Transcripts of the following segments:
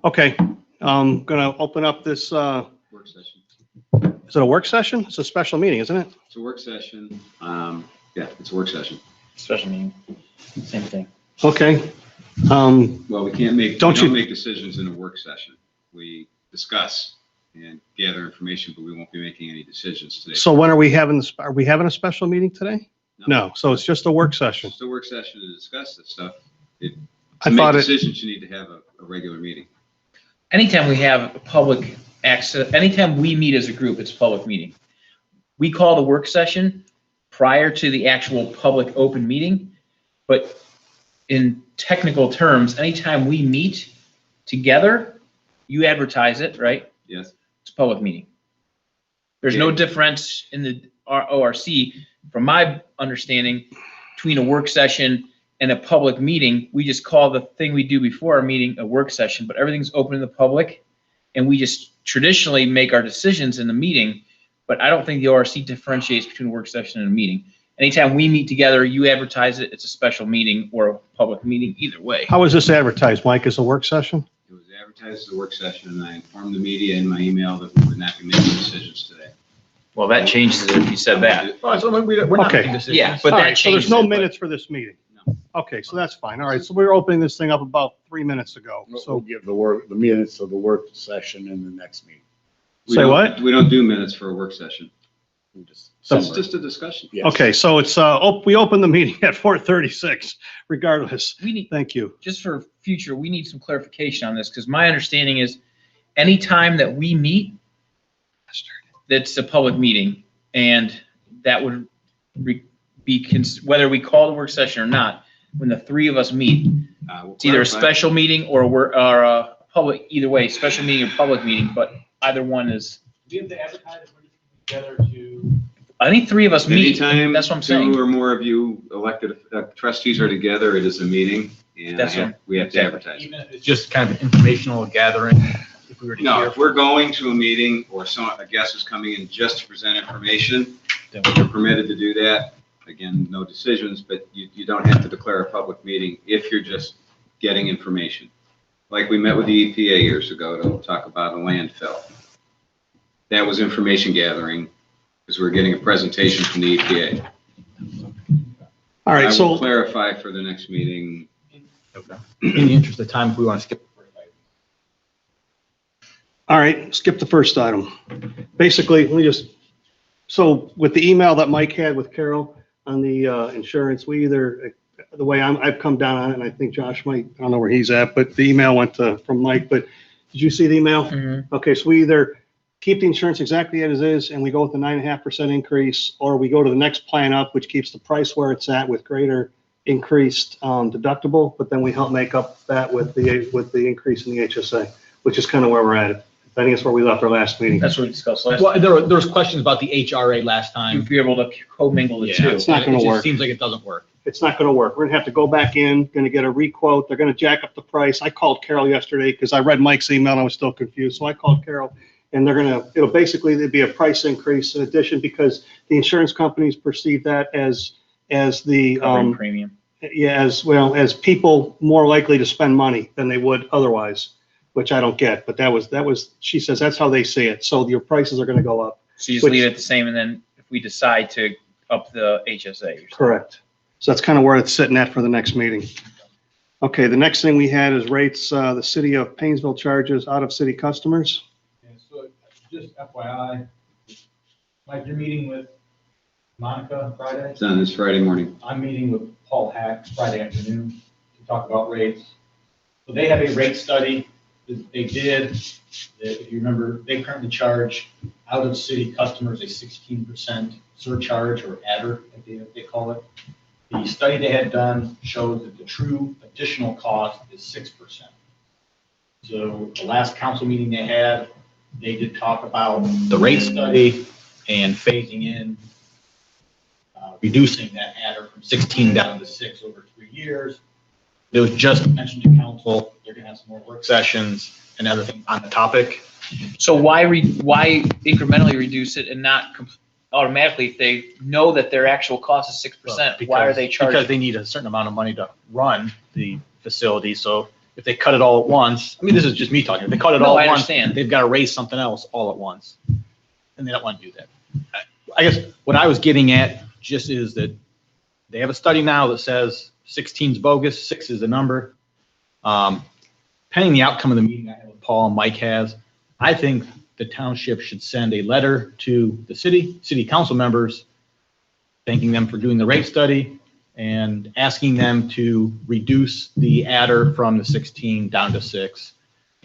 Okay, I'm gonna open up this, Work session. is it a work session? It's a special meeting, isn't it? It's a work session. Yeah, it's a work session. Special meeting, same thing. Okay. Well, we can't make, Don't we don't you- make decisions in a work session. We discuss and gather information, but we won't be making any decisions today. So when are we having this, are we having a special meeting today? No, so it's just a work session. It's a work session to discuss this stuff. To I make thought it, decisions, you need to have a regular meeting. Anytime we have a public access, anytime we meet as a group, it's a public meeting. We call the work session prior to the actual public open meeting, but in technical terms, anytime we meet together, you advertise it, right? Yes. It's a public meeting. There's no difference in the ORC, from my understanding, between a work session and a public meeting. We just call the thing we do before our meeting a work session, but everything's open to the public, and we just traditionally make our decisions in the meeting. But I don't think the ORC differentiates between a work session and a meeting. Anytime we meet together, you advertise it, it's a special meeting or a public meeting, either way. how was this advertised, Mike, as a work session? It was advertised as a work session, and I informed the media in my email that we would not be making decisions today. Well, that changes it if you said that. Well, so we're not Okay. making decisions. Yeah, but All that right, so there's changes no it, but- minutes for this meeting? No. Okay, so that's fine. All right, so we were opening this thing up about 3 minutes ago. We'll So, give the minutes of the work session in the next meeting. We Say don't- what? We don't do minutes for a work session. We'll just So- It's separate. just a discussion. Yes. okay, so it's, we opened the meeting at 4:36 regardless. We need, Thank you. just for future, we need some clarification on this, because my understanding is anytime that we meet, that's a public meeting, and that would whether we call the work session or not, when the three of us meet, We'll it's either a clarify. special meeting or a public, either way, special meeting or public meeting, but either one is, We have to advertise together to. I think three of us meet, Anytime that's what I'm two saying. or more of you elected trustees are together, it is a meeting, and That's right. we have to advertise. Even if it's just kind of an informational gathering, if we were to No, hear. if we're going to a meeting or a guest is coming in just to present information, then we're permitted to do that. Again, no decisions, but you don't have to declare a public meeting if you're just getting information. Like we met with the EPA years ago to talk about a landfill. That was information gathering because we're getting a presentation from the EPA. All I right, will so, clarify for the next meeting. Okay. In the interest of time, if we want to skip. all right, skip the first item. Basically, let me just, so with the email that Mike had with Carol on the insurance, we either, the way I've come down on it, and I think Josh might, I don't know where he's at, but the email went from Mike, but did you see the email? Mhm. Okay, so we either keep the insurance exactly as it is and we go with the 9.5% increase, or we go to the next plan up, which keeps the price where it's at with greater increased deductible, but then we help make up that with the increase in the HSA, which is kind of where we're at. I think it's where we left our last meeting. That's what we discussed last Well, time. there was questions about the HRA last time. You'd be able to commingle the Yeah, two. It's not gonna It just work. seems like it doesn't work. It's not going to work. We're going to have to go back in, going to get a requote. They're going to jack up the price. I called Carol yesterday because I read Mike's email and I was still confused. So I called Carol and they're going to, it'll basically, there'd be a price increase in addition because the insurance companies perceive that as the, Covering premium. yeah, as well as people more likely to spend money than they would otherwise, which I don't get. But that was, she says that's how they see it. So your prices are going to go up. So you just leave it the same, and then if we decide to up the HSA. you're saying. Correct. So that's kind of where it's sitting at for the next meeting. Okay, the next thing we had is rates, the city of Painesville charges out of city customers. And so just FYI, Mike, you're meeting with Monica Friday. It's on this Friday morning. I'm meeting with Paul Hack Friday afternoon to talk about rates. So they have a rate study that they did, that if you remember, they currently charge out of city customers a 16% surcharge or adder, like they call it. The study they had done shows that the true additional cost is 6%. So the last council meeting they had, they did talk about the rate study and phasing in, reducing that adder from 16 down to 6 over 3 years. It was just mentioned to council, they're gonna have some more work sessions and other things on the topic. So why incrementally reduce it and not automatically, if they know that their actual cost is 6%, why are they Because charging? they need a certain amount of money to run the facility, so if they cut it all at once, I mean, this is just me talking, if they cut it No, all I at once, understand. they've got to raise something else all at once. And they don't want to do that. I guess what I was getting at just is that they have a study now that says 16 is bogus, 6 is the number. Pending the outcome of the meeting I had with Paul and Mike has, I think the township should send a letter to the city council members, thanking them for doing the rate study and asking them to reduce the adder from the 16 down to 6.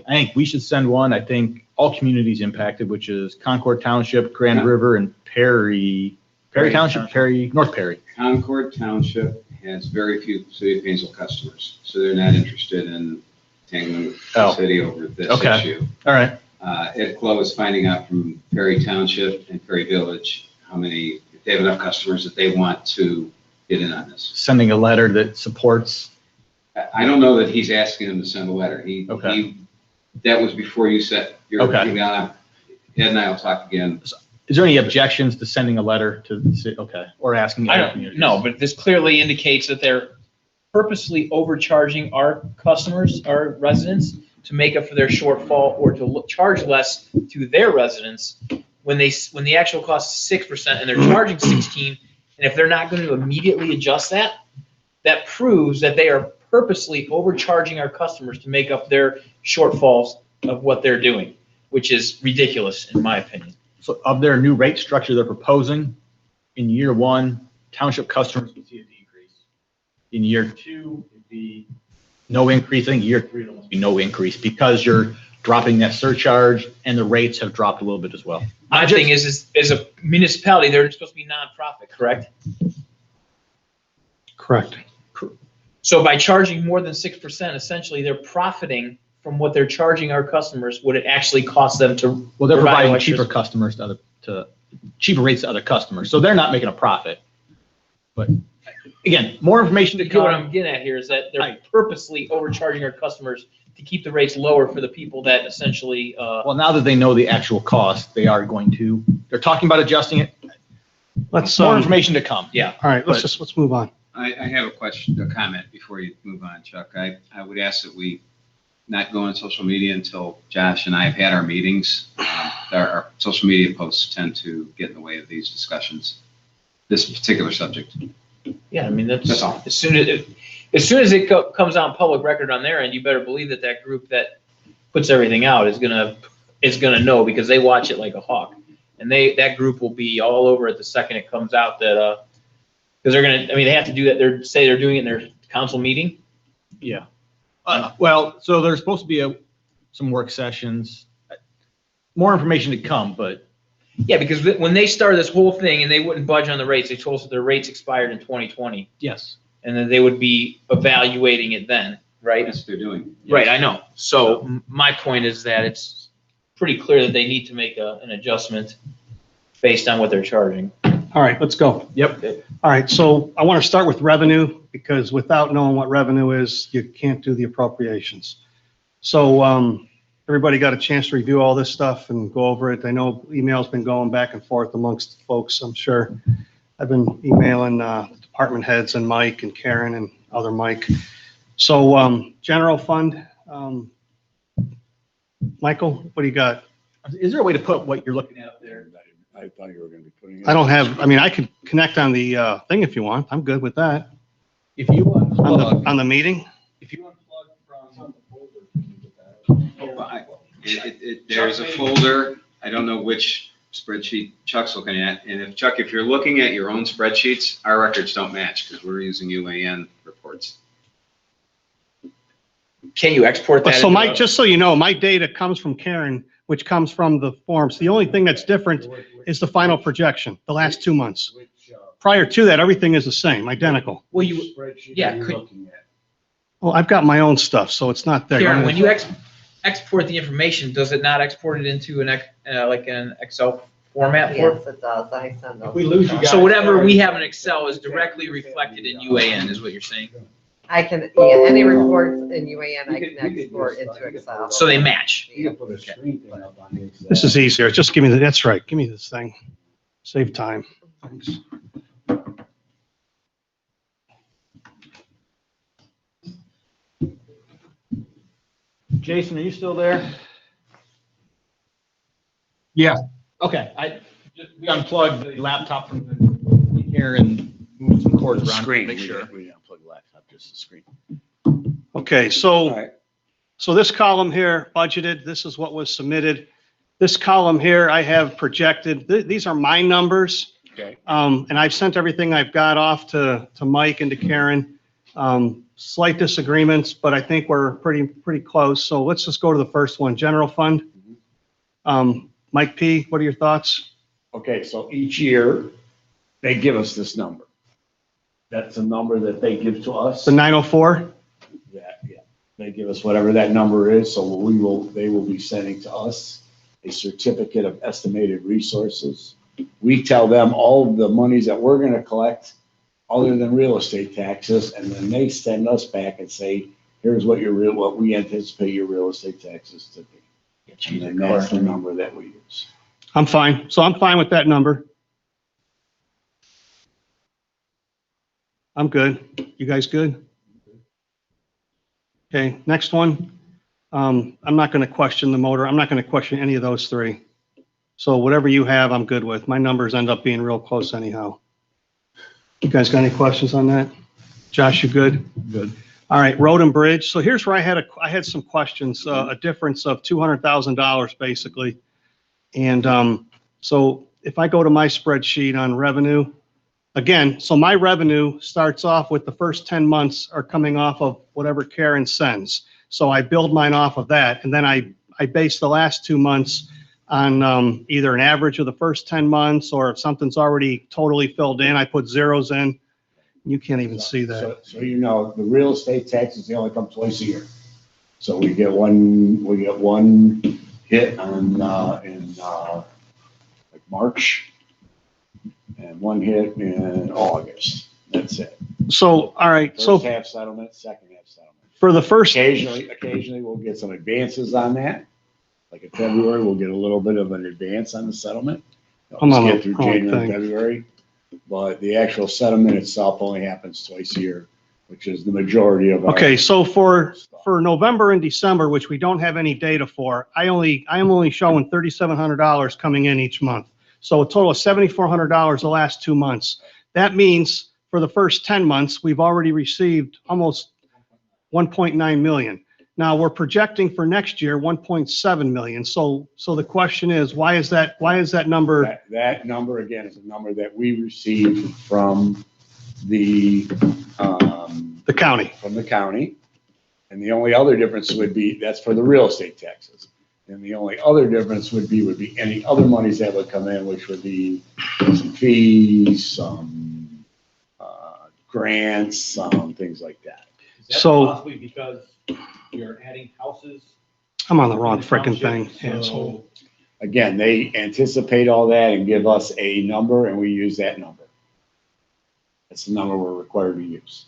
I think we should send one. I think all communities impacted, which is Concord Township, Grand River, and Perry Township, North Perry. Concord Township has very few City of Painesville customers, so they're not interested in tangling with the Oh. city over this Okay. issue. All right. Ed Clow is finding out from Perry Township and Perry Village how many, if they have enough customers that they want to get in on this. Sending a letter that supports. I don't know that he's asking them to send a letter. Okay. That was before you set your. Okay. Ed and I will talk again. Is there any objections to sending a letter to the city? Okay. Or asking. I other don't communities? know, but this clearly indicates that they're purposely overcharging our customers, our residents, to make up for their shortfall or to charge less to their residents when the actual cost is 6% and they're charging 16. And if they're not going to immediately adjust that, that proves that they are purposely overcharging our customers to make up their shortfalls of what they're doing, which is ridiculous in my opinion. So of their new rate structure they're proposing, in year 1, township customers would see a decrease. In year 2, it'd be no increase. I think year 3 it'll almost be no increase because you're dropping that surcharge and the rates have dropped a little bit as well. My thing is as a municipality, they're supposed to be nonprofit, correct? Correct. So by charging more than 6%, essentially they're profiting from what they're charging our customers, what it actually costs them to. Well, they're provide providing electricity. cheaper customers to cheaper rates to other customers. So they're not making a profit. But again, more information to You get what I'm come. getting at here is that they're Right. purposely overcharging our customers to keep the rates lower for the people that essentially, Well, now that they know the actual cost, they're talking about adjusting it. Let's, More all information to come. yeah. right, let's move on. I have a comment before you move on, Chuck. I would ask that we not go on social media until Josh and I have had our meetings. Our social media posts tend to get in the way of these discussions, this particular subject. Yeah, I mean, That's all. as soon as it comes on public record on their end, you better believe that that group that puts everything out is gonna know because they watch it like a hawk. And that group will be all over it the second it comes out that, because they have to do that. They're doing it in their council meeting. Yeah. Well, so there's supposed to be some work sessions, more information to come, but Yeah, because when they started this whole thing and they wouldn't budge on the rates, they told us that their rates expired in 2020 yes. and then they would be evaluating it then, right? That's what they're doing. Right, I know. So my point is that it's pretty clear that they need to make an adjustment based on what they're charging. All right, let's go. Yep. All right, so I want to start with revenue because without knowing what revenue is, you can't do the appropriations. So everybody got a chance to review all this stuff and go over it. I know email's been going back and forth amongst folks, I'm sure. I've been emailing department heads and Mike and Karen and other Mike. So general fund, Michael, what do you got? Is there a way to put what you're looking at up there? I thought you were gonna be putting it. I don't have, I mean, I could connect on the thing if you want. I'm good with that. If you unplug, On the meeting? if you unplug from. There's a folder, I don't know which spreadsheet Chuck's looking at, and if, Chuck, if you're looking at your own spreadsheets, our records don't match, because we're using UAN reports. Can you export that? So into Mike, just so you know, my data comes from Karen, which comes from the forms. The only thing that's different is the final projection, the last 2 months. Prior to that, everything is the same, identical. Well, yeah, Are you could- looking at? Well, I've got my own stuff, so it's not there. Karen, when you export the information, does it not export it into like an Excel format? Yes, it does. I send those. If we lose you guys. So whatever we have in Excel is directly reflected in UAN, is what you're saying? I can, yeah, any reports in UAN, I can export into Excel. So they match. You can put a screen thing up on the Excel. This is easier. Just give me that's right. Give me this thing. Save time. Thanks. Jason, are you still there? Yeah. Okay, we unplugged the laptop from here and moved some cords The around to screen, make sure. we didn't plug the laptop, just the screen. Okay, All so, right. so this column here, budgeted, this is what was submitted. This column here, I have projected, these are my numbers. Okay. And I've sent everything I've got off to Mike and to Karen. Slight disagreements, but I think we're pretty close. So let's just go to the first one, general fund. Mike P., what are your thoughts? Okay, so each year, they give us this number. That's a number that they give to us. The 904? Yeah. They give us whatever that number is, so they will be sending to us a certificate of estimated resources. We tell them all of the monies that we're gonna collect, other than real estate taxes, and then they send us back and say, here's what we anticipate your real estate taxes to be. And then that's the number that we use. I'm fine. So I'm fine with that number. I'm good. You guys good? Okay, next one. I'm not going to question the motor. I'm not going to question any of those three. So whatever you have, I'm good with. My numbers end up being real close anyhow. You guys got any questions on that? Josh, you good? Good. All right, road and bridge. So here's where I had some questions, a difference of $200,000 basically. And so if I go to my spreadsheet on revenue, again, so my revenue starts off with the first 10 months are coming off of whatever Karen sends. So I build mine off of that. And then I base the last 2 months on either an average of the first 10 months, or if something's already totally filled in, I put zeros in. You can't even see that. So you know, the real estate taxes, they only come twice a year. So we get one hit on, in like March, and one hit in August. That's it. So, all right, First so half settlement, second half settlement. for the first, Occasionally we'll get some advances on that. Like in February, we'll get a little bit of an advance on the settlement. I'm on Let's the get through wrong January and thing. February. But the actual settlement itself only happens twice a year, which is the majority of our. okay, so for November and December, which we don't have any data for, I am only showing $3,700 coming in each month. So a total of $7,400 the last 2 months. That means for the first 10 months, we've already received almost 1.9 million. Now we're projecting for next year 1.7 million. So the question is, why is that number? That number, again, is a number that we received from the County. From the county. And the only other difference would be, that's for the real estate taxes. And the only other difference would be any other monies that would come in, which would be some fees, some grants, some things like that. Is that So- possibly because you're adding houses? I'm on the wrong in the freaking township, thing, asshole. Again, they anticipate all that and give us a number, and we use that number. That's the number we're required to use.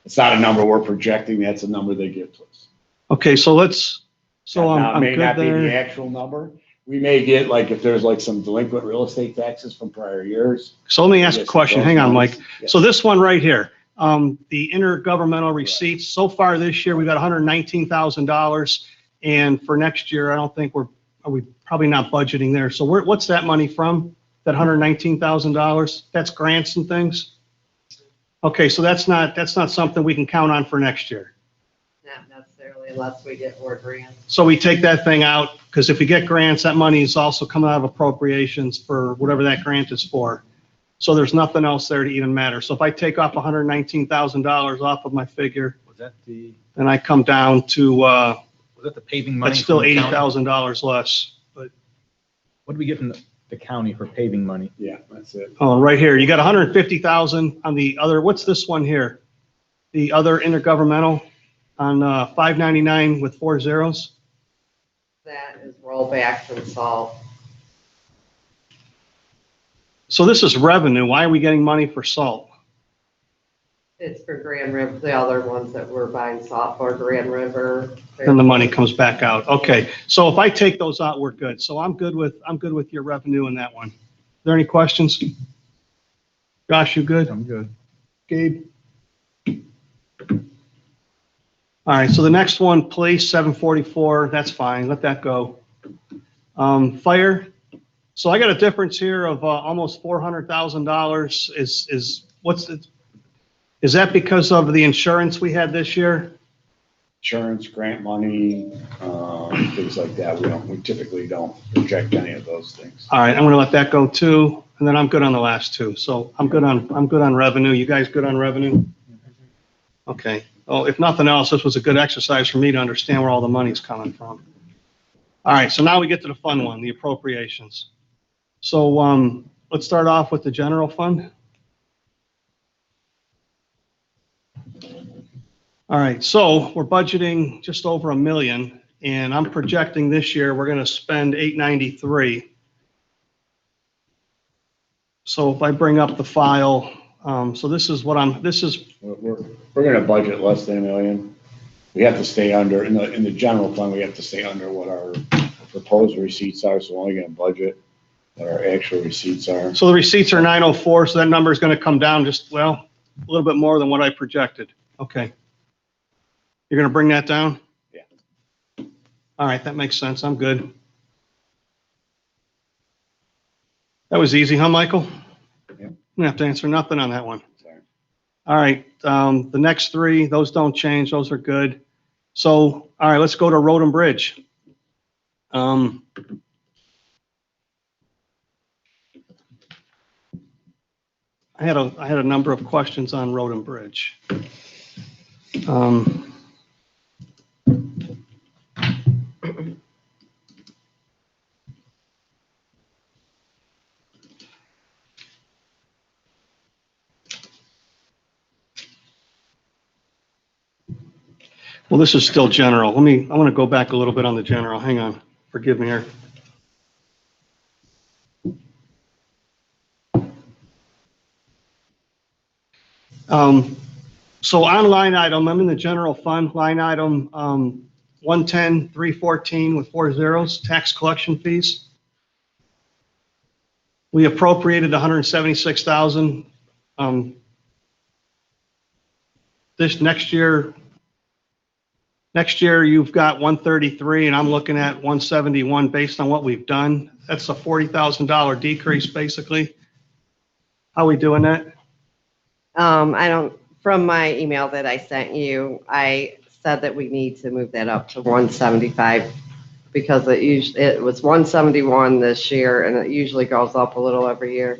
It's not a number we're projecting, that's a number they give to us. Okay, so Now, it I'm may good not be the there. actual number. We may get, like, if there's like some delinquent real estate taxes from prior years. So let me ask a Yes, question. those Hang on, monies, Mike. yes. So this one right here, the intergovernmental receipts, so far this year, we got $119,000. And for next year, I don't think are we probably not budgeting there. So what's that money from? That $119,000? That's grants and things? Okay, so that's not something we can count on for next year. Not necessarily unless we get more grants. So we take that thing out, because if we get grants, that money is also coming out of appropriations for whatever that grant is for. So there's nothing else there to even matter. So if I take off $119,000 off of my figure, Was that the then I come down to, paving money? that's still from the county? $80,000 less. But, What do we get from the county for paving money? Yeah, that's it. oh, right here, you got 150,000 on the other, what's this one here? The other intergovernmental on 599 with 4 zeros? That is rollback from salt. So this is revenue. Why are we getting money for salt? It's for Grand River, the other ones that we're buying salt for, Grand River. Then the money comes back out. Okay, so if I take those out, we're good. So I'm good with your revenue in that one. Are there any questions? Josh, you good? I'm good. Gabe? All right, so the next one, police, 744, that's fine, let that go. Fire, so I got a difference here of almost $400,000. Is that because of the insurance we had this year? Insurance, grant money, things like that. We typically don't project any of those things. All right, I'm gonna let that go too, and then I'm good on the last two. So I'm good on revenue. You guys good on revenue? Okay. Well, if nothing else, this was a good exercise for me to understand where all the money's coming from. All right, so now we get to the fun one, the appropriations. So let's start off with the general fund. All right, so we're budgeting just over $1 million, and I'm projecting this year we're gonna spend $893. So if I bring up the file, so this is what We're gonna budget less than $1 million. We have to stay under, in the general fund, we have to stay under what our proposed receipts are, so we're only gonna budget what our actual receipts are. so the receipts are 904, so that number is gonna come down just, well, a little bit more than what I projected. Okay. You're gonna bring that down? Yeah. All right, that makes sense. I'm good. That was easy, huh, Michael? Yeah. I'm gonna have to answer nothing on that one. Sorry. All right, the next three, those don't change, those are good. So, all right, let's go to road and bridge. I had a number of questions on road and bridge. Well, this is still general. I want to go back a little bit on the general. Hang on. Forgive me here. So on line item, I'm in the general fund, line item 110-314 with 4 zeros, tax collection fees. We appropriated 176,000. This next year you've got 133 and I'm looking at 171 based on what we've done. That's a $40,000 decrease basically. How are we doing that? From my email that I sent you, I said that we need to move that up to 175 because it was 171 this year and it usually goes up a little every year.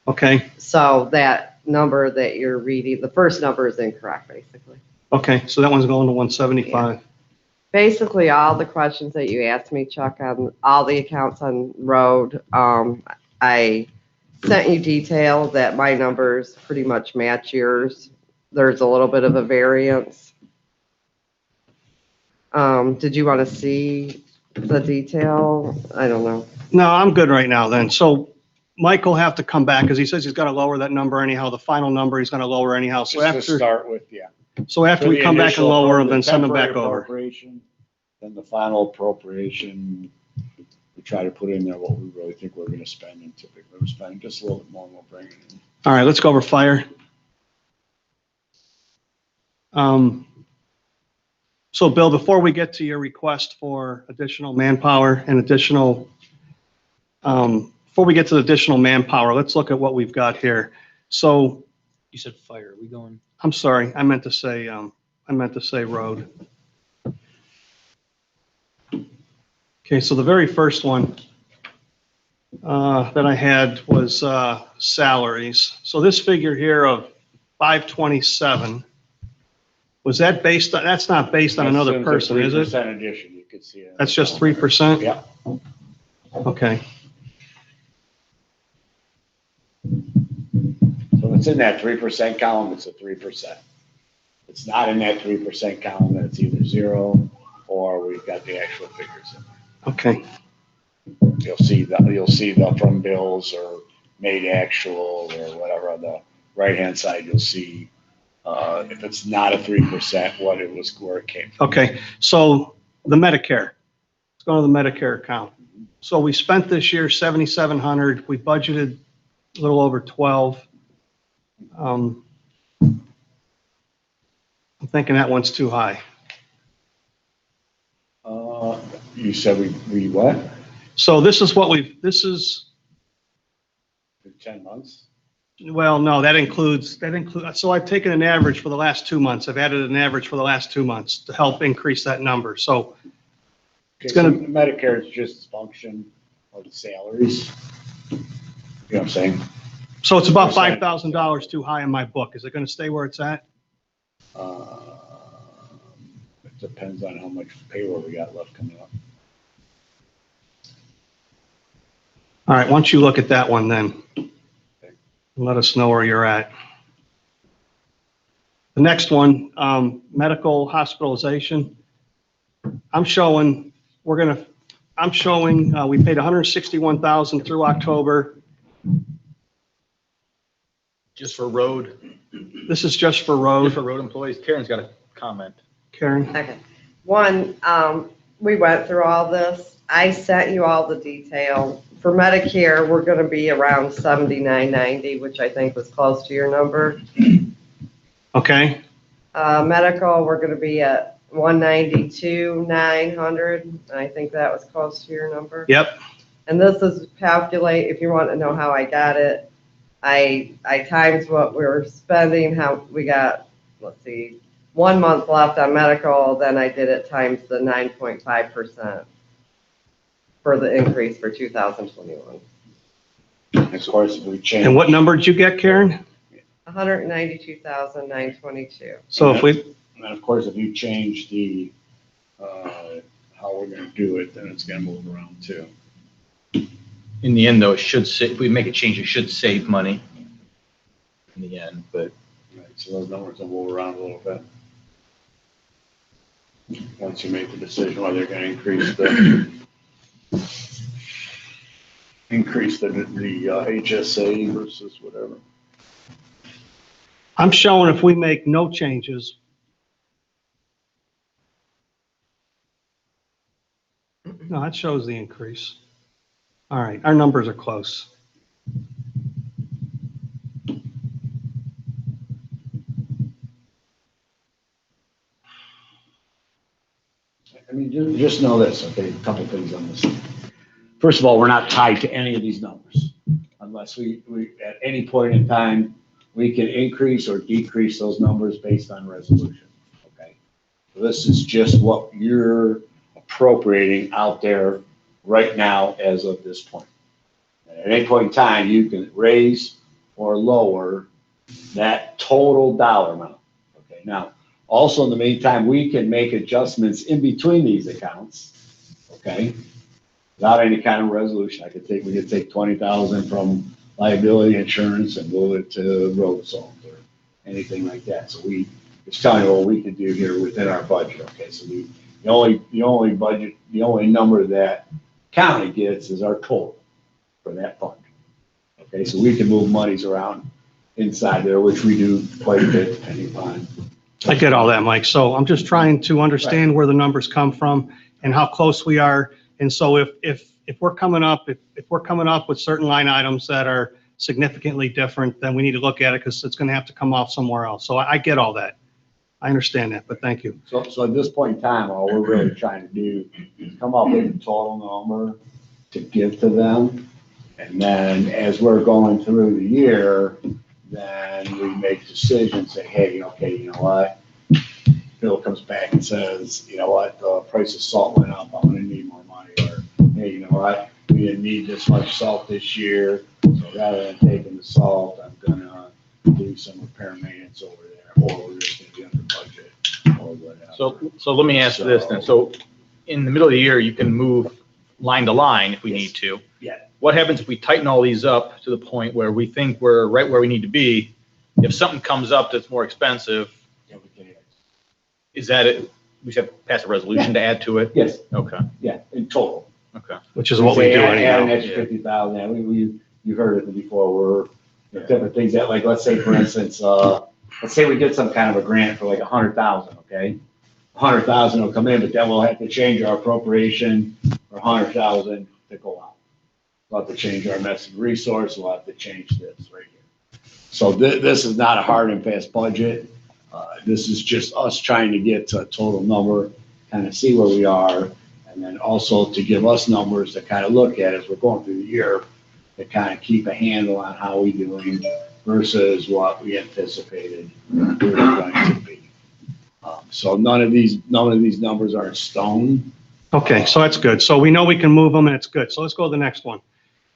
Okay. So that number that you're reading, the first number is incorrect, basically. Okay, so that one's going to 175. Basically, all the questions that you asked me, Chuck, on all the accounts on road, I sent you detail that my numbers pretty much match yours. There's a little bit of a variance. Did you want to see the detail? I don't know. No, I'm good right now then. So Mike will have to come back because he says he's got to lower that number anyhow. The final number he's going to lower anyhow. So Just to start with, yeah. So after we come back and lower them, then send them back over. Appropriation, then the final appropriation, we try to put in there what we really think we're gonna spend, and typically we're spending just a little bit more and we'll bring it in. All right, let's go over fire. So Bill, before we get to your request for additional manpower and before we get to the additional manpower, let's look at what we've got here. So, You said fire, are we going? I'm sorry, I meant to say road. Okay, so the very first one that I had was salaries. So this figure here of 527, was that based on, that's not based on another person, is it? 3% addition, you could see it. That's just 3%? Yeah. Okay, So it's in that 3% column, it's a 3%. It's not in that 3% column, then it's either 0 or we've got the actual figures in there. okay, You'll see the from bills or made actual or whatever on the right-hand side, you'll see if it's not a 3%, what it was, where it came from. okay. So the Medicare, let's go to the Medicare account. So we spent this year 7,700, we budgeted a little over 12. I'm I'm thinking that one's too high. You said we what? So this is what this is, For 10 months? well, no, that includes, so I've taken an average for the last 2 months. I've added an average for the last 2 months to help increase that number. So Okay, gonna- so Medicare is just a function of the salaries. You know what I'm saying? So it's about $5,000 too high in my book. Is it going to stay where it's at? It depends on how much payroll we got left coming up. All right, once you look at that one then, let us know where you're at. The next one, medical hospitalization. I'm showing, we paid $161,000 through October. Just for road, This is just for just road. for road employees. Karen's got a comment. Karen? Okay. One, we went through all this. I sent you all the detail. For Medicare, we're gonna be around 79.90, which I think was close to your number. Okay, Medical, we're gonna be at 192,900, and I think that was close to your number. yep, And this is calculate, if you want to know how I got it, I times what we were spending, how we got, let's see, 1 month left on medical, then I did it times the 9.5% for the increase for 2021. Of course, if we change. and what number did you get, Karen? 192,922. So if we, And then, of course, if you change the, how we're gonna do it, then it's gonna move around too. In the end, though, it should say, if we make a change, it should save money in the end, but Right, so those numbers will move around a little bit. Once you make the decision whether you're gonna increase the HSA versus whatever. I'm showing if we make no changes. No, that shows the increase. All right, our numbers are close. I mean, just know this, okay, a couple things on this. First of all, we're not tied to any of these numbers unless we, at any point in time, we can increase or decrease those numbers based on resolution, okay? So this is just what you're appropriating out there right now as of this point. At any point in time, you can raise or lower that total dollar amount, okay? Now, also in the meantime, we can make adjustments in between these accounts, okay? Without any kind of resolution. We could take 20,000 from liability insurance and move it to road salt or anything like that. So it's telling you what we can do here within our budget, okay? So the only budget, the only number that county gets is our total for that fund. Okay, so we can move monies around inside there, which we do quite a bit depending upon. I get all that, Mike. So I'm just trying to understand where the numbers come from and how close we are. And so if we're coming up, if we're coming up with certain line items that are significantly different, then we need to look at it because it's going to have to come off somewhere else. So I get all that. I understand that, but thank you. So at this point in time, all we're really trying to do is come up with a total number to give to them. And then as we're going through the year, then we make decisions, say, hey, okay, you know what? Bill comes back and says, you know what, the price of salt went up, I'm gonna need more money. Or, hey, you know what, we didn't need this much salt this year, so rather than taking the salt, I'm gonna do some repair maintenance over there, or we're just gonna be under budget, or whatever. so let me ask this then. So in the middle of the year, you can move line to line if we Yes. need to. Yeah. What happens if we tighten all these up to the point where we think we're right where we need to be? If something comes up that's more expensive, Yeah, we can- is that it? We should pass a resolution to add to it? Yes, Okay, yeah, in total. okay. Which is what we do Add an anyhow. extra 50,000, you heard it before, different things that, like, let's say, for instance, let's say we did some kind of a grant for like 100,000, okay? 100,000 will come in, but then we'll have to change our appropriation for 100,000 to go out. We'll have to change our message resource, we'll have to change this right here. So this is not a hard and fast budget. This is just us trying to get to a total number, kind of see where we are, and then also to give us numbers to kind of look at as we're going through the year, to kind of keep a handle on how we doing versus what we anticipated we were going to be. So none of these numbers are in stone. Okay, so that's good. So we know we can move them and it's good. So let's go to the next one.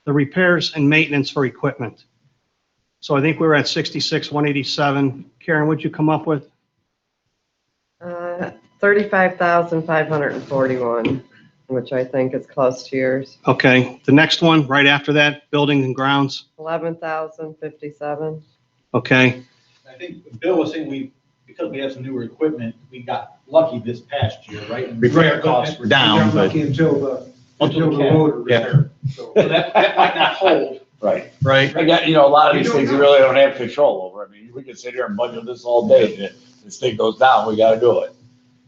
The repairs and maintenance for equipment. So I think we were at 66,187. Karen, what'd you come up with? 35,541, which I think is close to yours. Okay, the next one, right after that, buildings and grounds. 11,057. Okay, I think Bill was saying because we have some newer equipment, we got lucky this past year, right? And Repair costs were down, but Until the Until the road Yeah. repair. So that might not hold. Right. right. I got, a lot of these things we really don't have control over. I mean, we could sit here and budget this all day. If this thing goes down, we gotta do it.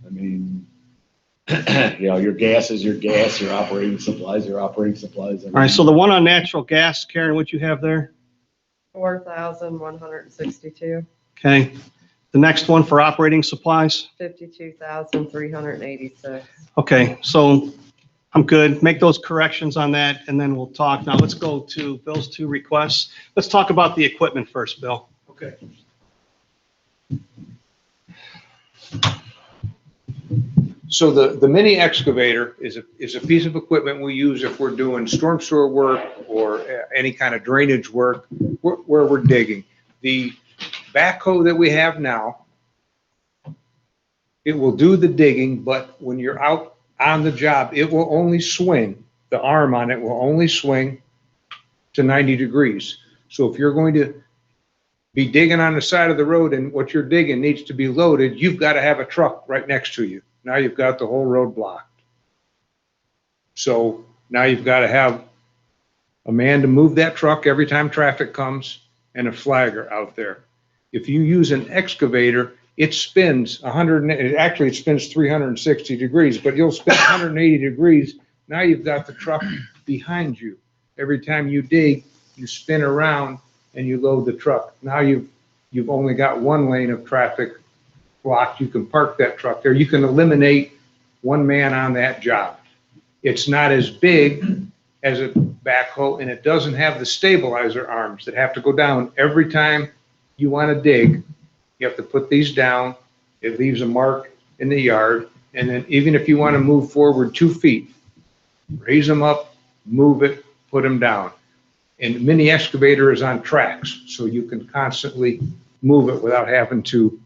I mean, your gas is your gas, your operating supplies, your operating supplies. all right, so the one on natural gas, Karen, what you have there? 4,162. Okay, the next one for operating supplies. 52,386. Okay, so I'm good. Make those corrections on that and then we'll talk. Now let's go to Bill's two requests. Let's talk about the equipment first, Bill. Okay. So the mini excavator is a piece of equipment we use if we're doing storm sewer work or any kind of drainage work where we're digging. The backhoe that we have now, it will do the digging, but when you're out on the job, it will only swing, the arm on it will only swing to 90 degrees. So if you're going to be digging on the side of the road and what you're digging needs to be loaded, you've got to have a truck right next to you. Now you've got the whole road blocked. So now you've got to have a man to move that truck every time traffic comes and a flagger out there. If you use an excavator, it spins it spins 360 degrees, but you'll spin 180 degrees. Now you've got the truck behind you. Every time you dig, you spin around and you load the truck. Now you've only got one lane of traffic blocked. You can park that truck there. You can eliminate one man on that job. It's not as big as a backhoe and it doesn't have the stabilizer arms that have to go down every time you want to dig. You have to put these down. It leaves a mark in the yard. And then even if you want to move forward 2 feet, raise them up, move it, put them down. And mini excavator is on tracks, so you can constantly move it without having to.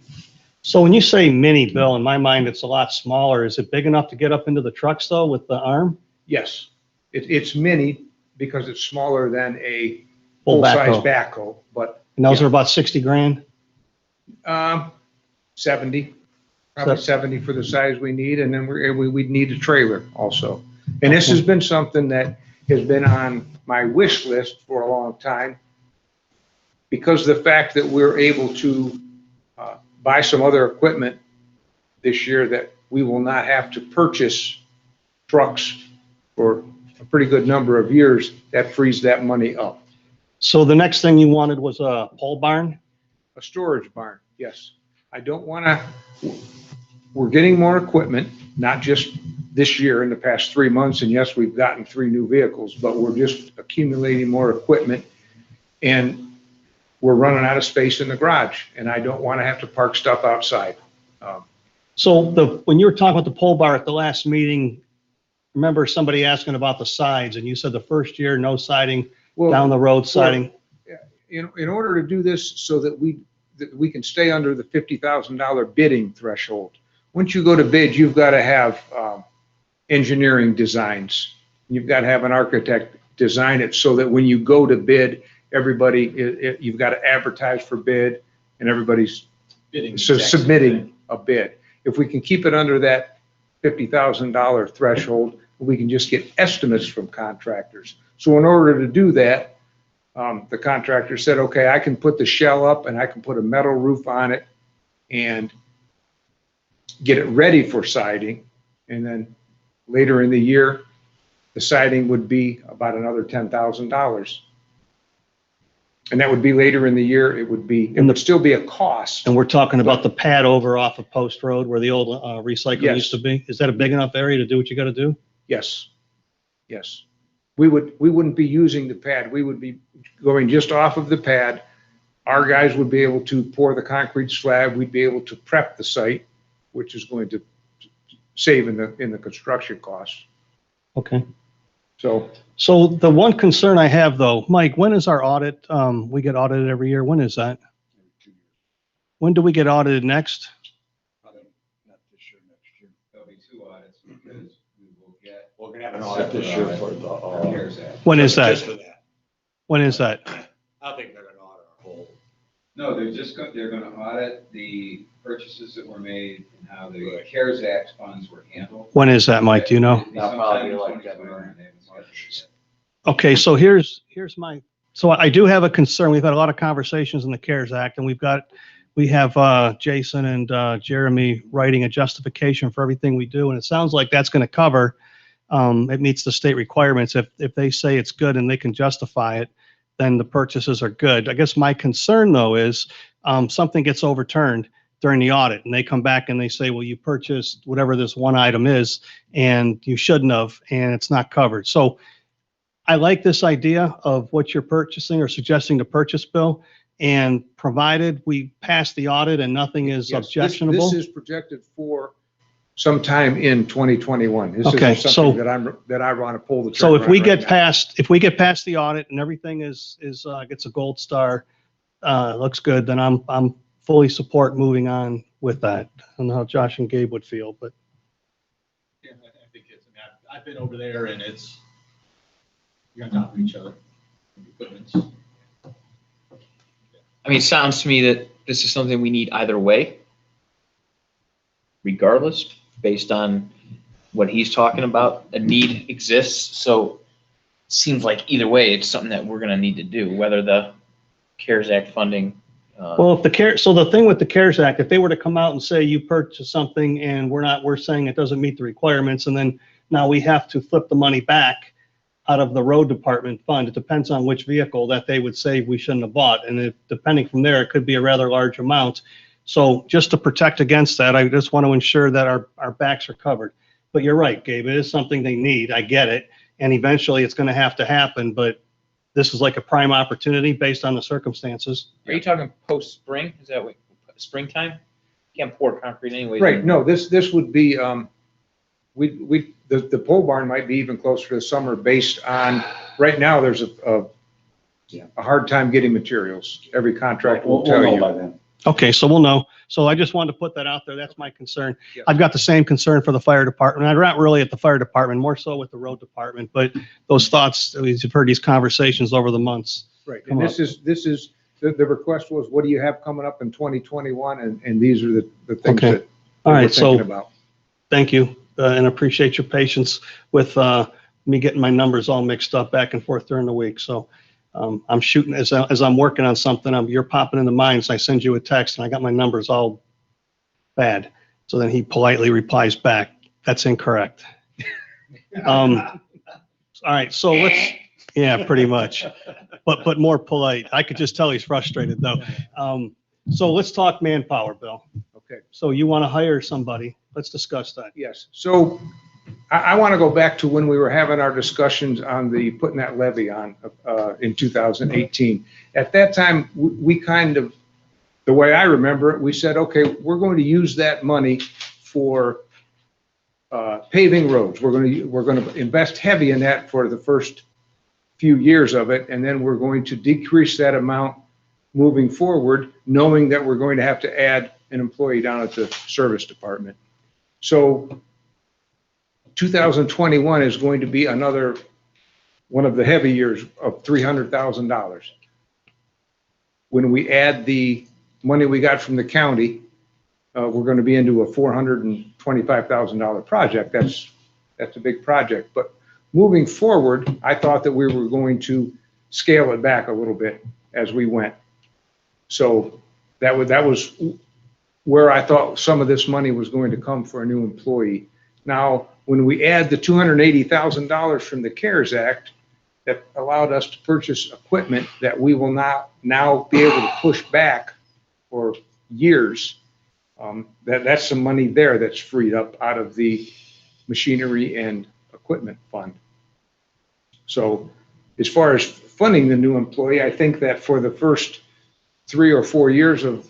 So when you say mini, Bill, in my mind, it's a lot smaller. Is it big enough to get up into the trucks though with the arm? Yes, it's mini because it's smaller than a Full full-size backhoe. backhoe, but And those are about 60 grand? 70, probably 70 for the size we need, and then we'd need a trailer also. And this has been something that has been on my wish list for a long time because of the fact that we're able to buy some other equipment this year that we will not have to purchase trucks for a pretty good number of years. That frees that money up. So the next thing you wanted was a pole barn? A storage barn, yes. I don't want to, we're getting more equipment, not just this year in the past 3 months. And yes, we've gotten 3 new vehicles, but we're just accumulating more equipment. And we're running out of space in the garage and I don't want to have to park stuff outside. So when you were talking about the pole bar at the last meeting, remember somebody asking about the sides and you said the first year, no siding, Well, down the road siding. in order to do this so that we can stay under the $50,000 bidding threshold, once you go to bid, you've got to have engineering designs. You've got to have an architect design it so that when you go to bid, you've got to advertise for bid and everybody's Bidding submitting a bid. If we can keep it under that $50,000 threshold, we can just get estimates from contractors. So in order to do that, the contractor said, okay, I can put the shell up and I can put a metal roof on it and get it ready for siding. And then later in the year, the siding would be about another $10,000. And that would be later in the year. It would still be a cost. And we're talking about the pad over off of Post Road where the old recycling Yes. used to be. Is that a big enough area to do what you got to do? Yes. Yes. We wouldn't be using the pad. We would be going just off of the pad. Our guys would be able to pour the concrete slab. We'd be able to prep the site, which is going to save in the construction costs. Okay. So The one concern I have though, Mike, when is our audit? We get audited every year. When is that? When do we get audited next? Probably not this year, next year. There'll be 2 audits because we will get. We're gonna have an audit this year for the, CARES Act. When is that? Just for that. When is that? I don't think they're gonna audit our whole. No, they're gonna audit the purchases that were made and how the Right. CARES Act funds were handled. When is that, Mike? Do you know? It'll be That'll sometime probably in be like 2021. They haven't scheduled it yet. Okay, so here's my, so I do have a concern. We've had a lot of conversations in the CARES Act, and we have Jason and Jeremy writing a justification for everything we do, and it sounds like that's going to cover, it meets the state requirements. If they say it's good and they can justify it, then the purchases are good. I guess my concern though is something gets overturned during the audit and they come back and they say, well, you purchased whatever this one item is and you shouldn't have, and it's not covered. So I like this idea of what you're purchasing or suggesting to purchase, Bill, and provided we pass the audit and nothing is yes, objectionable. This is projected for sometime in 2021. This Okay, isn't so- something that I want to pull the trigger So if on we right get now. past the audit and everything is gets a gold star, looks good, then I'm fully support moving on with that. I don't know how Josh and Gabe would feel, but Yeah, I think I've been over there and you're on top of each other. Equipment's- I mean, it sounds to me that this is something we need either way, regardless, based on what he's talking about. A need exists, so it seems like either way, it's something that we're gonna need to do, whether the CARES Act funding. well, so the thing with the CARES Act, if they were to come out and say you purchased something and we're saying it doesn't meet the requirements, and then now we have to flip the money back out of the road department fund, it depends on which vehicle that they would say we shouldn't have bought. And depending from there, it could be a rather large amount. So just to protect against that, I just want to ensure that our backs are covered. But you're right, Gabe, it is something they need. I get it. And eventually it's going to happen, but this is like a prime opportunity based on the circumstances. Are you talking post-spring? Is that what, springtime? You can't pour concrete anyways. Right, no, this would be, the pole barn might be even closer to the summer based on, right now, there's a hard time getting materials. Every contractor will tell know you. by then. Okay, so we'll know. So I just wanted to put that out there. That's my concern. Yeah. I've got the same concern for the fire department. I'm not really at the fire department, more so with the road department, but those thoughts, we've heard these conversations over the months. Right, Come and this is, the request was, what do you have coming up in 2021? And these are the things Okay. that All we're right, so thinking about. thank you, and appreciate your patience with me getting my numbers all mixed up back and forth during the week. So I'm shooting, as I'm working on something, you're popping into mine, so I send you a text and I got my numbers all bad. So then he politely replies back, that's incorrect. All right, so yeah, pretty much, but more polite. I could just tell he's frustrated though. So let's talk manpower, Bill. Okay. So you want to hire somebody. Let's discuss that. Yes, so I want to go back to when we were having our discussions on putting that levy on in 2018. At that time, we kind of, the way I remember it, we said, okay, we're going to use that money for paving roads. We're going to invest heavy in that for the first few years of it, and then we're going to decrease that amount moving forward, knowing that we're going to have to add an employee down at the service department. So 2021 is going to be another one of the heavy years of $300,000. When we add the money we got from the county, we're going to be into a $425,000 project. That's a big project. But moving forward, I thought that we were going to scale it back a little bit as we went. So that was where I thought some of this money was going to come for a new employee. Now, when we add the $280,000 from the CARES Act, that allowed us to purchase equipment that we will not now be able to push back for years. That's some money there that's freed up out of the machinery and equipment fund. So as far as funding the new employee, I think that for the first 3 or 4 years of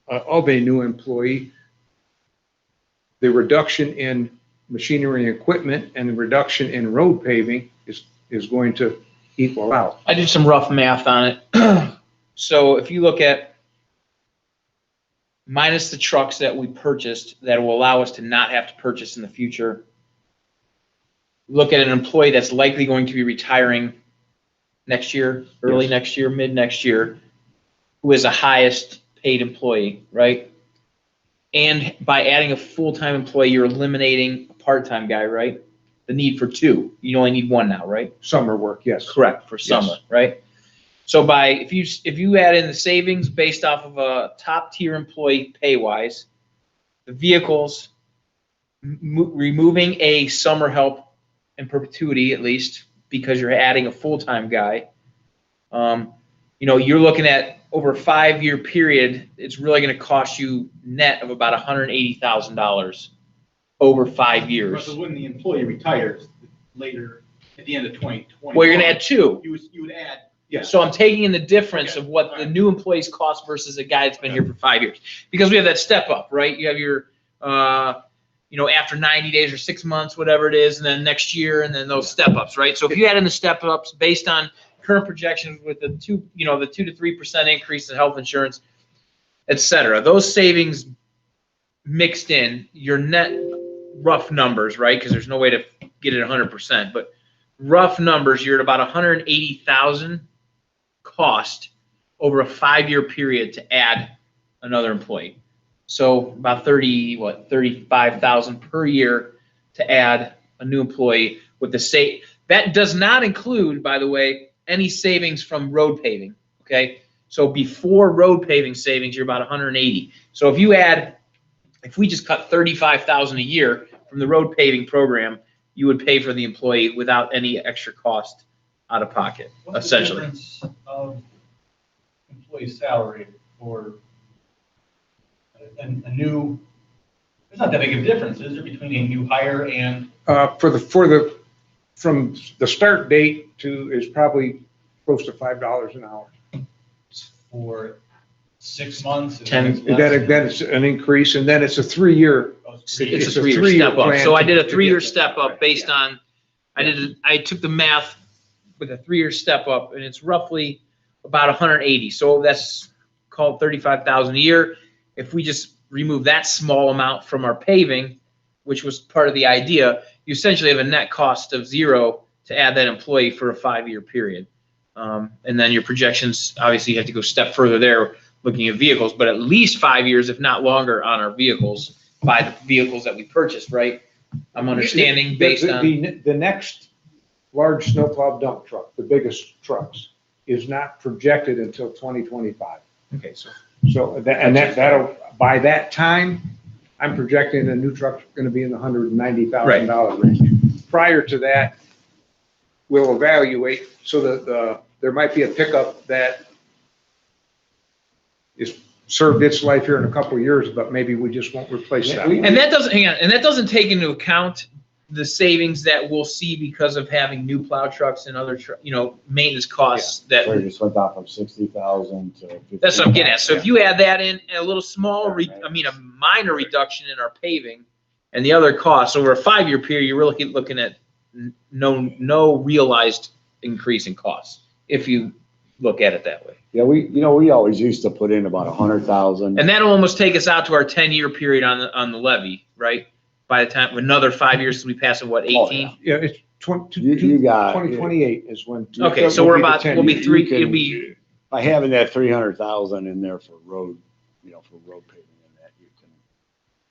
a new employee, the reduction in machinery and equipment and the reduction in road paving is going to equal out. I did some rough math on it. So if you look at minus the trucks that we purchased that will allow us to not have to purchase in the future, look at an employee that's likely going to be retiring next year, early next year, mid next year, who is the highest paid employee, right? And by adding a full-time employee, you're eliminating a part-time guy, right? The need for two. You only need one now, right? Summer work, yes. Correct, for summer, right? So if you add in the savings based off of a top-tier employee pay-wise, the vehicles, removing a summer help in perpetuity at least, because you're adding a full-time guy, you're looking at over a 5-year period, it's really going to cost you net of about $180,000 over 5 years. So when the employee retires later at the end of 2020. Well, you're going to add two. You would add. Yes. So I'm taking in the difference of what the new employees cost versus a guy that's been here for 5 years. Because we have that step up, right? You have your, after 90 days or 6 months, whatever it is, and then next year, and then those step ups, right? So if you add in the step ups based on current projections with the 2 to 3% increase in health insurance, et cetera, those savings mixed in, your net rough numbers, right? Because there's no way to get it 100%, but rough numbers, you're at about $180,000 cost over a 5-year period to add another employee. So about $35,000 per year to add a new employee with the that does not include, by the way, any savings from road paving. Okay, so before road paving savings, you're about 180. So if we just cut $35,000 a year from the road paving program, you would pay for the employee without any extra cost out of pocket, essentially. What's the difference of employee salary for a new? There's not that big of a difference, is there, between a new hire and? From the start date is probably close to $5 an hour. For 6 months? That's an increase, and then it's a 3-year. It's a 3-year step up. So I did a 3-year step up based on, I took the math with a 3-year step up, and it's roughly about 180. So that's called $35,000 a year. If we just remove that small amount from our paving, which was part of the idea, you essentially have a net cost of $0 to add that employee for a 5-year period. And then your projections, obviously you have to go a step further there looking at vehicles, but at least 5 years, if not longer, on our vehicles, by the vehicles that we purchased, right? I'm understanding based on. The next large snowplow dump truck, the biggest trucks, is not projected until 2025. Okay, That'll, by that time, I'm projecting a new truck's going to be in the $190,000 range. Prior to that, we'll evaluate, so that there might be a pickup that is served its life here in a couple of years, but maybe we just won't replace that. And that doesn't take into account the savings that we'll see because of having new plow trucks and other maintenance costs So you that. just went down from 60,000 to 50,000. That's what I'm getting at. So if you add that in, a little small, a minor reduction in our paving and the other costs over a 5-year period, you're really looking at no realized increase in costs, if you look at it that way. Yeah, we always used to put in about 100,000. And that'll almost take us out to our 10-year period on the levy, right? By the time, another 5 years since we passed it, what, 18? Oh, yeah. Yeah, it's 2028 is when. Okay, so we'll be three, it'll be, By having that 300,000 in there for road, for road paving and that,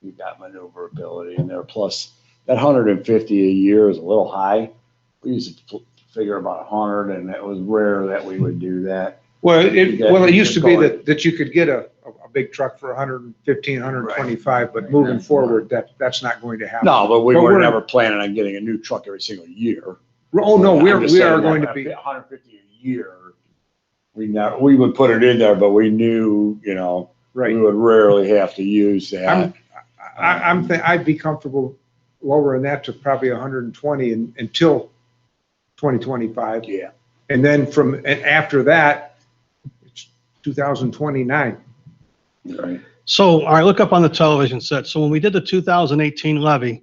you've got maneuverability in there. Plus that 150 a year is a little high. We used to figure about 100, and it was rare that we would do that. Well, it used to be that you could get a big truck for 115, 125, but moving forward, that's not going to happen. No, but we But were we're- never planning on getting a new truck every single year. Oh, no, we I'm are, just we saying are that going to be, 150 a year. We would put it in there, but we knew, we right. would rarely have to use that. I'd be comfortable lowering that to probably 120 until 2025. Yeah. And then and after that, it's 2029. Right. So, all right, look up on the television set. So when we did the 2018 levy,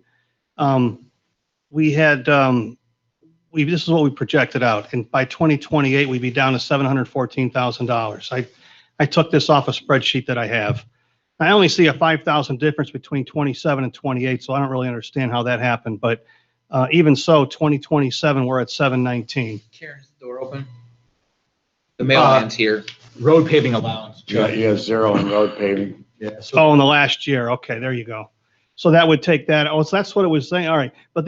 we had, this is what we projected out. And by 2028, we'd be down to $714,000. I took this off a spreadsheet that I have. I only see a 5,000 difference between 27 and 28, so I don't really understand how that happened. But even so, 2027, we're at 719. Karen's door open. The mailman's here. Road paving allowance. You have zero in road paving. Yeah, so Oh, in the last year. Okay, there you go. So that would take that. Oh, so that's what it was saying. All right, but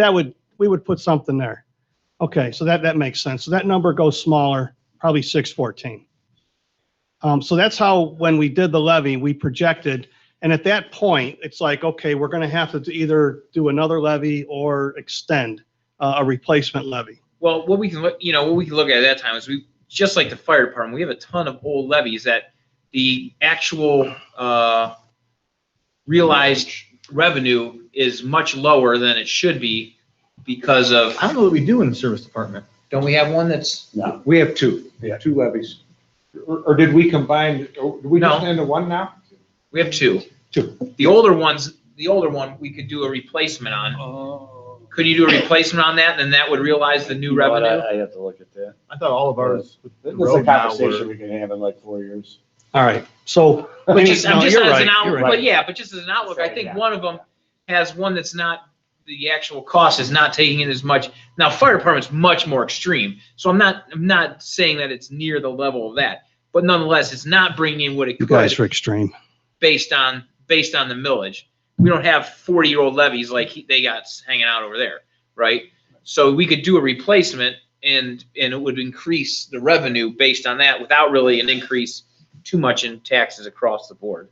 we would put something there. Okay, so that makes sense. So that number goes smaller, probably 614. So that's how, when we did the levy, we projected, and at that point, it's like, okay, we're going to have to either do another levy or extend a replacement levy. Well, what we can look at that time is just like the fire department, we have a ton of old levies that the actual realized revenue is much lower than it should be because of, I don't know what we do in the service department. don't we have one that's, No. We have two levies. Or did we combine, or did we just No. into one now? we have two. Two. The older one, we could do a replacement on. Could you do a replacement on that, and then that would realize the new revenue? I have to look at that. I thought all of ours. with the That's a road now conversation were- we can have in like 4 years. All right, so. But just, I'm no, just you're as right, an you're outlook, right. but yeah, but just as an outlook, I think one of them has one that's not, the actual cost is not taking in as much. Now, fire department's much more extreme, so I'm not saying that it's near the level of that, but nonetheless, it's not bringing in what it You guys could are extreme. based on the millage. We don't have 40-year-old levies like they got hanging out over there, right? So we could do a replacement and it would increase the revenue based on that without really an increase too much in taxes across the board.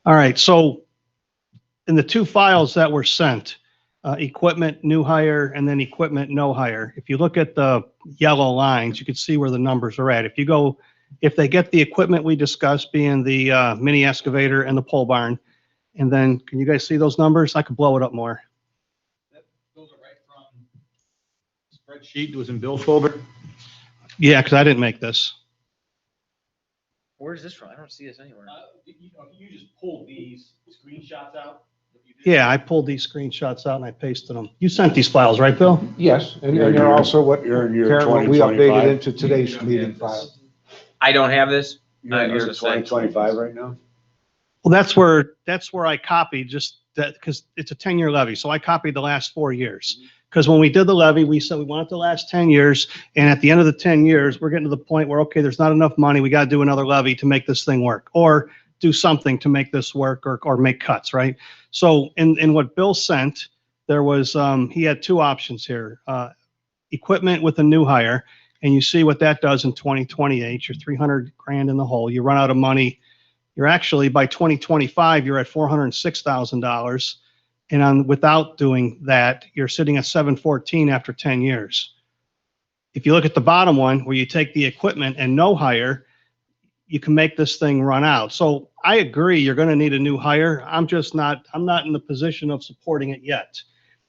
All right, so in the two files that were sent, equipment, new hire, and then equipment, no hire, if you look at the yellow lines, you can see where the numbers are at. If they get the equipment we discussed, being the mini excavator and the pole barn, and then, can you guys see those numbers? I could blow it up more. Those are right from spreadsheet that was in Bill's folder. Yeah, because I didn't make this. Where's this from? I don't see this anywhere. You just pulled these screenshots out. Yeah, I pulled these screenshots out and I pasted them. You sent these files, right, Bill? Yes, and they're also what, You're in year Karen, what we 2025. updated into today's meeting file. I don't have this. You're in I was year gonna say. 2025 right now? Well, that's where I copied just that, because it's a 10-year levy. So I copied the last 4 years. Because when we did the levy, we said we want it to last 10 years. And at the end of the 10 years, we're getting to the point where, okay, there's not enough money. We got to do another levy to make this thing work, or do something to make this work, or make cuts, right? So in what Bill sent, there was, he had two options here. Equipment with a new hire. And you see what that does in 2028. You're 300 grand in the hole. You run out of money. You're actually, by 2025, you're at $406,000. And without doing that, you're sitting at 714 after 10 years. If you look at the bottom one, where you take the equipment and no hire, you can make this thing run out. So I agree, you're going to need a new hire. I'm not in the position of supporting it yet.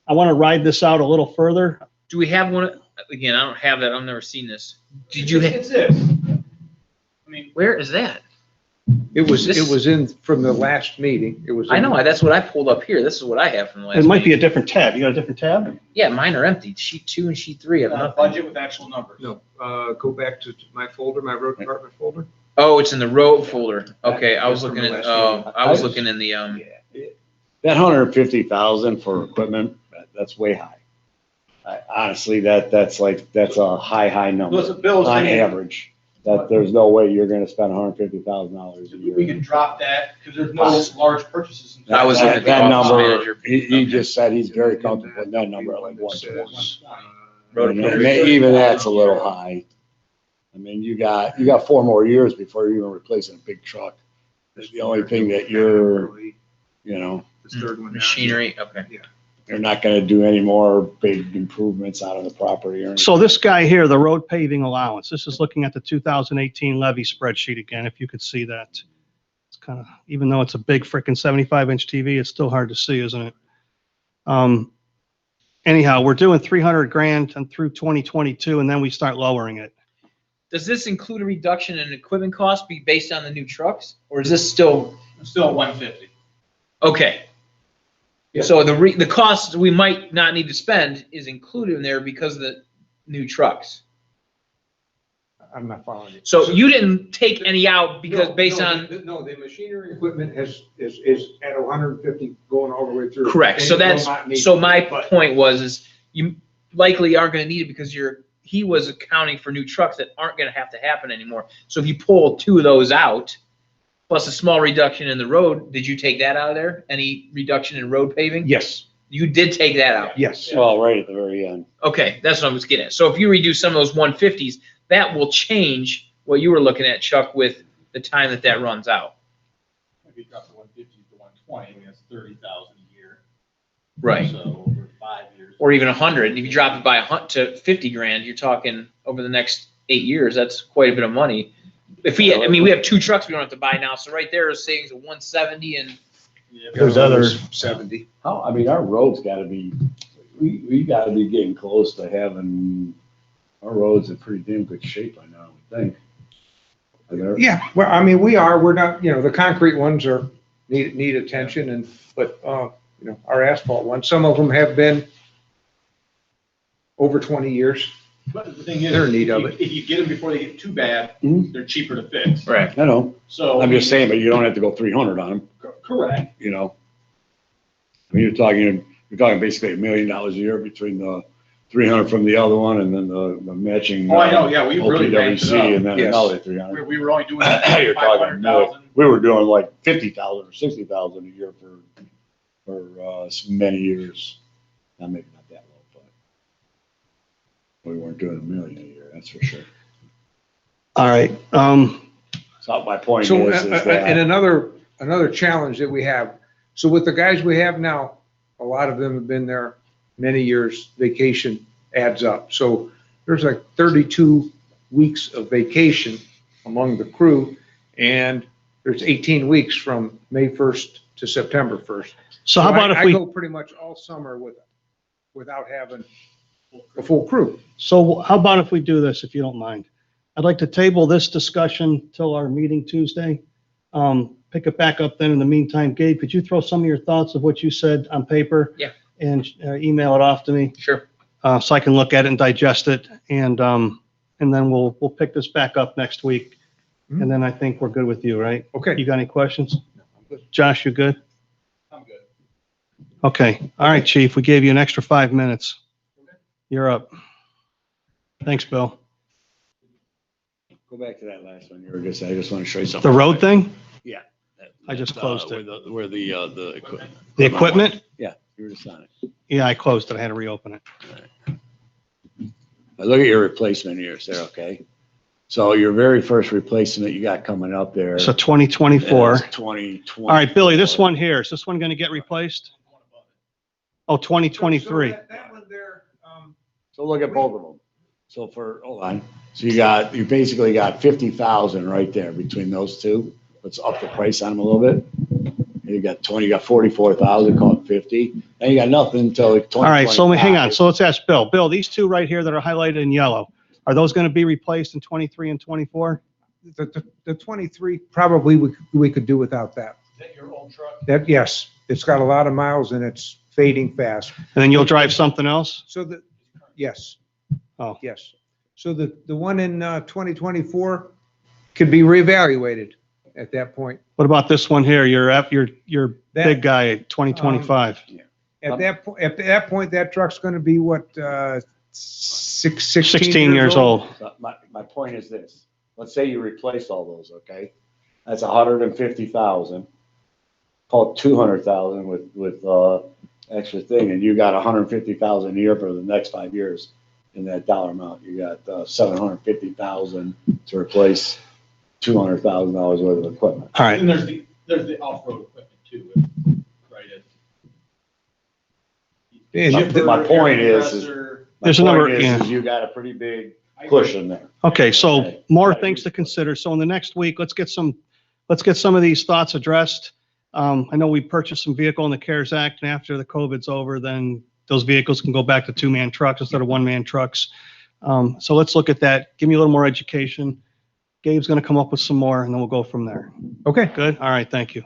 I want to ride this out a little further. Do we have one? Again, I don't have that. I've never seen this. Did you? It's this. I mean, Where is that? It was in from the last meeting. It was. I know. That's what I pulled up here. This is what I have from the last. It might be meeting. a different tab. You got a different tab? Yeah, mine are empty. Sheet 2 and sheet 3 have nothing. budget with actual numbers. No, go back to my folder, my road department folder. Oh, it's in the road folder. Okay, I was That's from looking the at. last meeting. I was looking in the That 150,000 for equipment, that's way high. Honestly, that's a high number Listen, Bill's on saying average. That there's no way you're gonna spend $150,000 a year. we can drop that because there's no large purchases. I was looking at the That office number, manager. he just said he's very comfortable with that number at like 120. Road And equipment. even that's a little high. I mean, you got 4 more years before you're even replacing a big truck. The only thing that you're, The third one. down. Machinery. Okay. They're not gonna do any more big improvements out of the property or anything. So this guy here, the road paving allowance, this is looking at the 2018 levy spreadsheet again, if you could see that. It's kind of, even though it's a big frickin' 75-inch TV, it's still hard to see, isn't it? Anyhow, we're doing 300 grand and through 2022, and then we start lowering it. Does this include a reduction in equipment costs be based on the new trucks, or is this still, Still at 150. okay? Yeah. So the costs we might not need to spend is included in there because of the new trucks. I'm not following you. So you didn't take any out because No, based no, on, No, the machinery and equipment is at 150 going all the way through. correct, so And it will that's, not need- so my but- point was you likely aren't gonna need it because he was accounting for new trucks that aren't gonna have to happen anymore. So if you pull two of those out, plus a small reduction in the road, did you take that out of there? Any reduction in road paving? Yes, You did take that out? yes. Well, right at the very end. Okay, that's what I was getting at. So if you reduce some of those 150s, that will change what you were looking at, Chuck, with the time that runs out. If you drop the 150 to 120, that's 30,000 a year. Right. So over 5 years. Or even 100. If you drop it by to 50 grand, you're talking over the next 8 years, that's quite a bit of money. If we, I mean, we have two trucks we don't have to buy now, so right there is savings of 170 and, There's other 70. How, I mean, our roads gotta be, we gotta be getting close to having, our roads in pretty damn good shape by now, I would think. Are there- Yeah, well, I mean, we're not, the concrete ones need attention but our asphalt ones, some of them have been over 20 years. But the thing is, They're in need of it. if you get them before they get too bad, Mhm. they're cheaper to fix. right. I know, So. I'm just saying, but you don't have to go 300 on them, Correct. you know? I mean, you're talking basically $1 million a year between the 300 from the other one and then the matching. Oh, I know, yeah, we really ramped it OPWC up. and then Yes. another 300. We were only doing You're talking 500,000. we were doing like 50,000 or 60,000 a year for many years. Now maybe not that low, but we weren't doing $1 million a year, that's for sure. All right, So my point So, is and that, another challenge that we have, so with the guys we have now, a lot of them have been there many years, vacation adds up. So there's like 32 weeks of vacation among the crew, and there's 18 weeks from May 1st to September 1st. so how about if I we, go pretty much all summer without having a full crew. so how about if we do this, if you don't mind? I'd like to table this discussion till our meeting Tuesday. Pick it back up then. In the meantime, Gabe, could you throw some of your thoughts of what you said on paper? Yeah. And email it off to me, Sure. so I can look at it and digest it, and then we'll pick this back up next week. And then I think we're good with you, right? Okay. You got any questions? Josh, you good? I'm good. Okay. All right, chief, we gave you an extra 5 minutes. You're up. Thanks, Bill. go back to that last one you were just saying, I just want to show you something. The road thing, Yeah. I just closed it. Where the equipment. the equipment, Yeah, you were just on it. yeah, I closed it. I had to reopen it. But look at your replacement years there, okay? So your very first replacement you got coming up there. So 2024. is 2020. All right, Billy, this one here, is this one going to get replaced? Oh, 2023. So that one there, So look at both of them. So hold on. So you basically got 50,000 right there between those two. Let's up the price on them a little bit. You got 44,000, call it 50. And you got nothing until like 2025. All right, so hang on. So let's ask Bill. Bill, these two right here that are highlighted in yellow, are those going to be replaced in 23 and 24? the 23, probably we could do without that. Is that your old truck? That, yes, it's got a lot of miles and it's fading fast. And then you'll drive something else? So yes. Oh. Yes. So the one in 2024 could be reevaluated at that point. What about this one here? Your That- big guy, 2025. At that point, that truck's going to be what, 16 years old. So my point is this. Let's say you replace all those, okay? That's 150,000. Call it 200,000 with extra thing, and you got 150,000 a year for the next 5 years in that dollar amount. You got 750,000 to replace $200,000 worth of equipment. All right. And there's the off-road equipment too, right? And My point is There's a number, yeah. you got a pretty big cushion there. Okay, so Okay. more things to consider. So in the next week, let's get some of these thoughts addressed. I know we purchased some vehicle in the CARES Act, and after the COVID's over, then those vehicles can go back to 2-man trucks instead of 1-man trucks. So let's look at that. Give me a little more education. Gabe's gonna come up with some more, and then we'll go from there. Okay. Good? All right, thank you.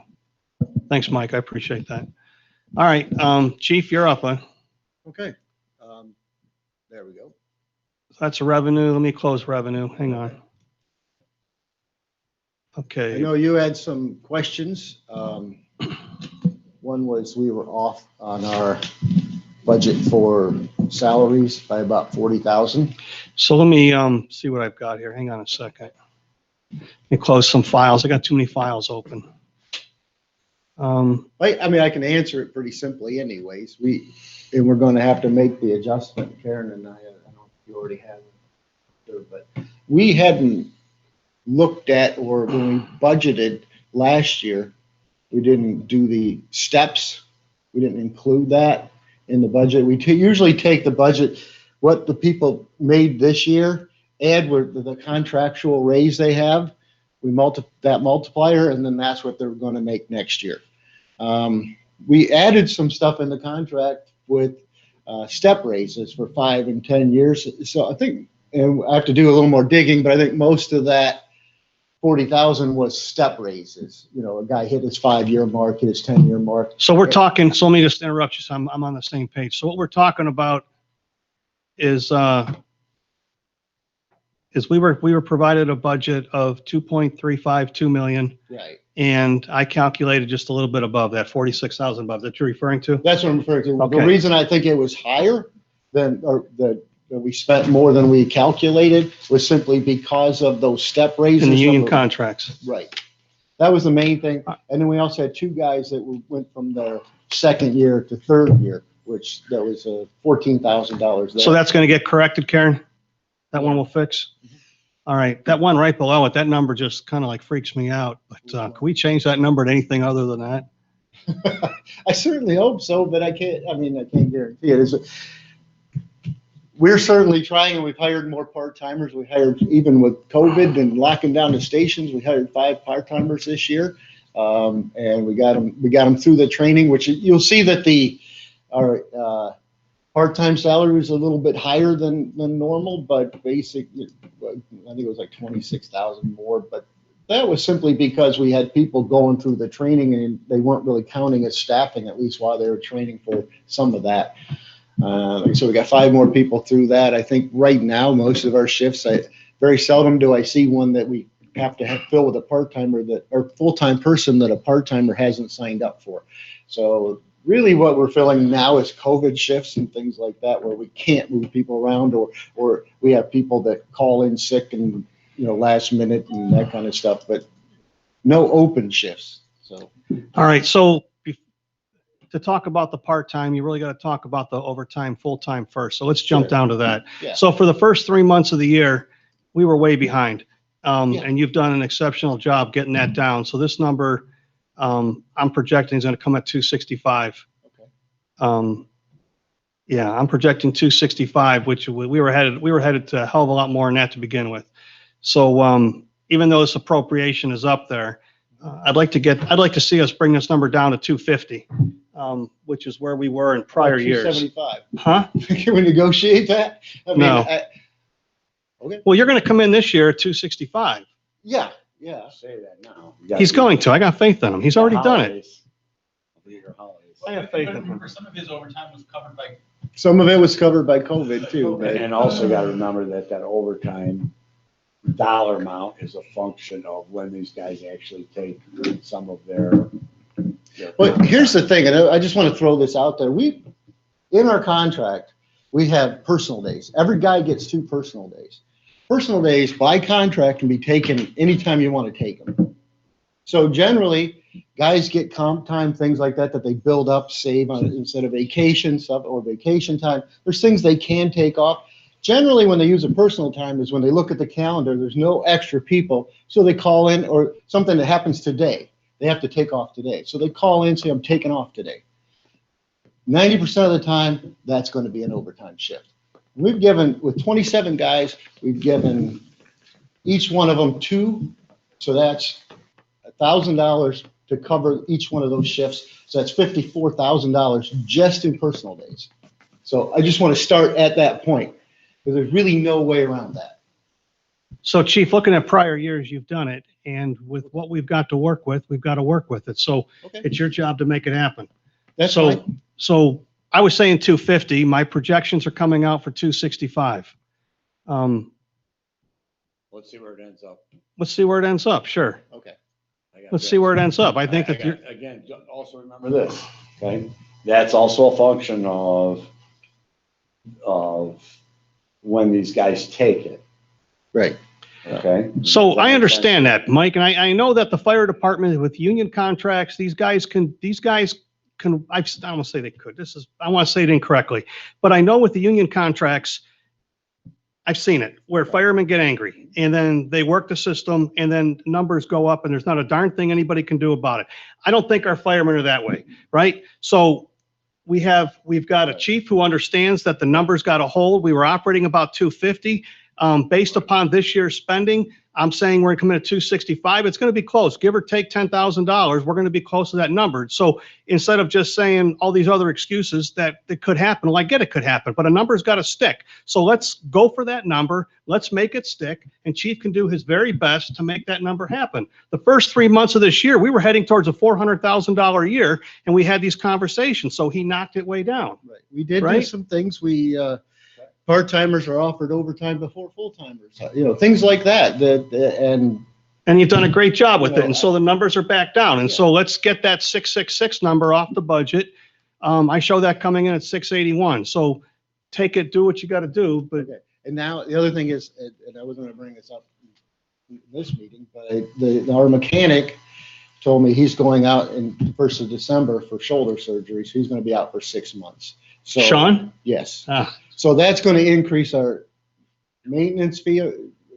Thanks, Mike. I appreciate that. All right, Chief, you're up. Okay, there we go. That's a revenue. Let me close revenue. Hang on. I Okay. know you had some questions. One was we were off on our budget for salaries by about 40,000. So let me see what I've got here. Hang on a second. Let me close some files. I got too many files open. I mean, I can answer it pretty simply anyways. We're going to have to make the adjustment, Karen and I don't know if you already have it, but we hadn't looked at, or when we budgeted last year, we didn't do the steps. We didn't include that in the budget. We usually take the budget, what the people made this year, add with the contractual raise they have. We that multiplier, and then that's what they're going to make next year. We added some stuff in the contract with step raises for 5 and 10 years. So I think, and I have to do a little more digging, but I think most of that 40,000 was step raises. You know, a guy hit his 5-year mark, hit his 10-year mark. So we're talking, so let me just interrupt you so I'm on the same page. So what we're talking about is we were provided a budget of 2.352 million, Right. and I calculated just a little bit above that, 46,000 above that you're referring to? That's what I'm referring to. Okay. The reason I think it was higher than, or that we spent more than we calculated was simply because of those step raises. In the union of the- contracts. Right. That was the main thing. And then we also had 2 guys that went from their 2nd year to 3rd year, which that was $14,000 there. So that's going to get corrected, Karen? That one will fix? All right, that one right below it, that number just kind of like freaks me out. But can we change that number to anything other than that? I certainly hope so, but I can't guarantee it. We're certainly trying, and we've hired more part-timers. We hired, even with COVID and locking down the stations, we hired 5 part-timers this year. And we got them through the training, which you'll see that our part-time salary was a little bit higher than normal, but basic, I think it was like 26,000 more, but that was simply because we had people going through the training and they weren't really counting as staffing, at least while they were training for some of that. So we got 5 more people through that. I think right now, most of our shifts, very seldom do I see one that we have to fill with a part-timer or full-time person that a part-timer hasn't signed up for. So really what we're filling now is COVID shifts and things like that, where we can't move people around, or we have people that call in sick and, last minute and that kind of stuff, but no open shifts. So. All right, so to talk about the part-time, you really got to talk about the overtime, full-time first. So let's jump down to that. Yeah. So for the first 3 months of the year, we were way behind. Yeah. And you've done an exceptional job getting that down. So this number, I'm projecting is going to come at 265. Okay. Yeah, I'm projecting 265, which we were headed to a hell of a lot more than that to begin with. So even though this appropriation is up there, I'd like to see us bring this number down to 250, which is where we were in prior years. 275. Huh? Can we negotiate that? I mean, No. Okay. Well, you're going to come in this year at 265. Yeah. Say that now. He's going to. I got faith in him. He's already done it. I have faith in him. Remember, some of his overtime was covered by. Some of it was covered by COVID too. But And also got to remember that overtime dollar amount is a function of when these guys actually take some of their. But here's the thing, and I just want to throw this out there. In our contract, we have personal days. Every guy gets 2 personal days. Personal days by contract can be taken anytime you want to take them. So generally, guys get comp time, things like that they build up, save on instead of vacation stuff or vacation time. There's things they can take off. Generally, when they use a personal time is when they look at the calendar, there's no extra people. So they call in, or something that happens today. They have to take off today. So they call in, say, I'm taking off today. 90% of the time, that's going to be an overtime shift. We've given, with 27 guys, we've given each one of them 2, so that's $1,000 to cover each one of those shifts. So that's $54,000 just in personal days. So I just want to start at that point, because there's really no way around that. So Chief, looking at prior years, you've done it, and with what we've got to work with, we've got to work with it. So Okay. it's your job to make it happen. That's So, fine. so I was saying 250, my projections are coming out for 265. Let's see where it ends up. Let's see where it ends up, sure. Okay. I got Let's this. see where it ends up. I think that you're, Again, also remember this, okay? That's also a function of when these guys take it, Right. okay? so I understand that, Mike, and I know that the fire department with union contracts, these guys can, I don't want to say they could, I want to say it incorrectly, but I know with the union contracts, I've seen it, where firemen get angry, and then they work the system, and then numbers go up, and there's not a darn thing anybody can do about it. I don't think our firemen are that way, right? So we've got a chief who understands that the numbers got to hold. We were operating about 250. Based upon this year's spending, I'm saying we're coming at 265. It's going to be close, give or take $10,000. We're going to be close to that number. So instead of just saying all these other excuses that it could happen, well, I get it could happen, but a number's got to stick. So let's go for that number. Let's make it stick. And Chief can do his very best to make that number happen. The first 3 months of this year, we were heading towards a $400,000 a year, and we had these conversations. So he knocked it way down. Right. We did do Right? some things. Part-timers are offered overtime before full-timers, things like that, and And you've done a great job with You it. know, And so the numbers are back down. And so let's get that 666 number off the budget. I show that coming in at 681. So take it, do what you got to do, but okay. And now the other thing is, and I wasn't going to bring this up in this meeting, but our mechanic told me he's going out in the 1st of December for shoulder surgery. So he's going to be out for 6 months. So Sean? yes. Ah. So that's going to increase our maintenance fee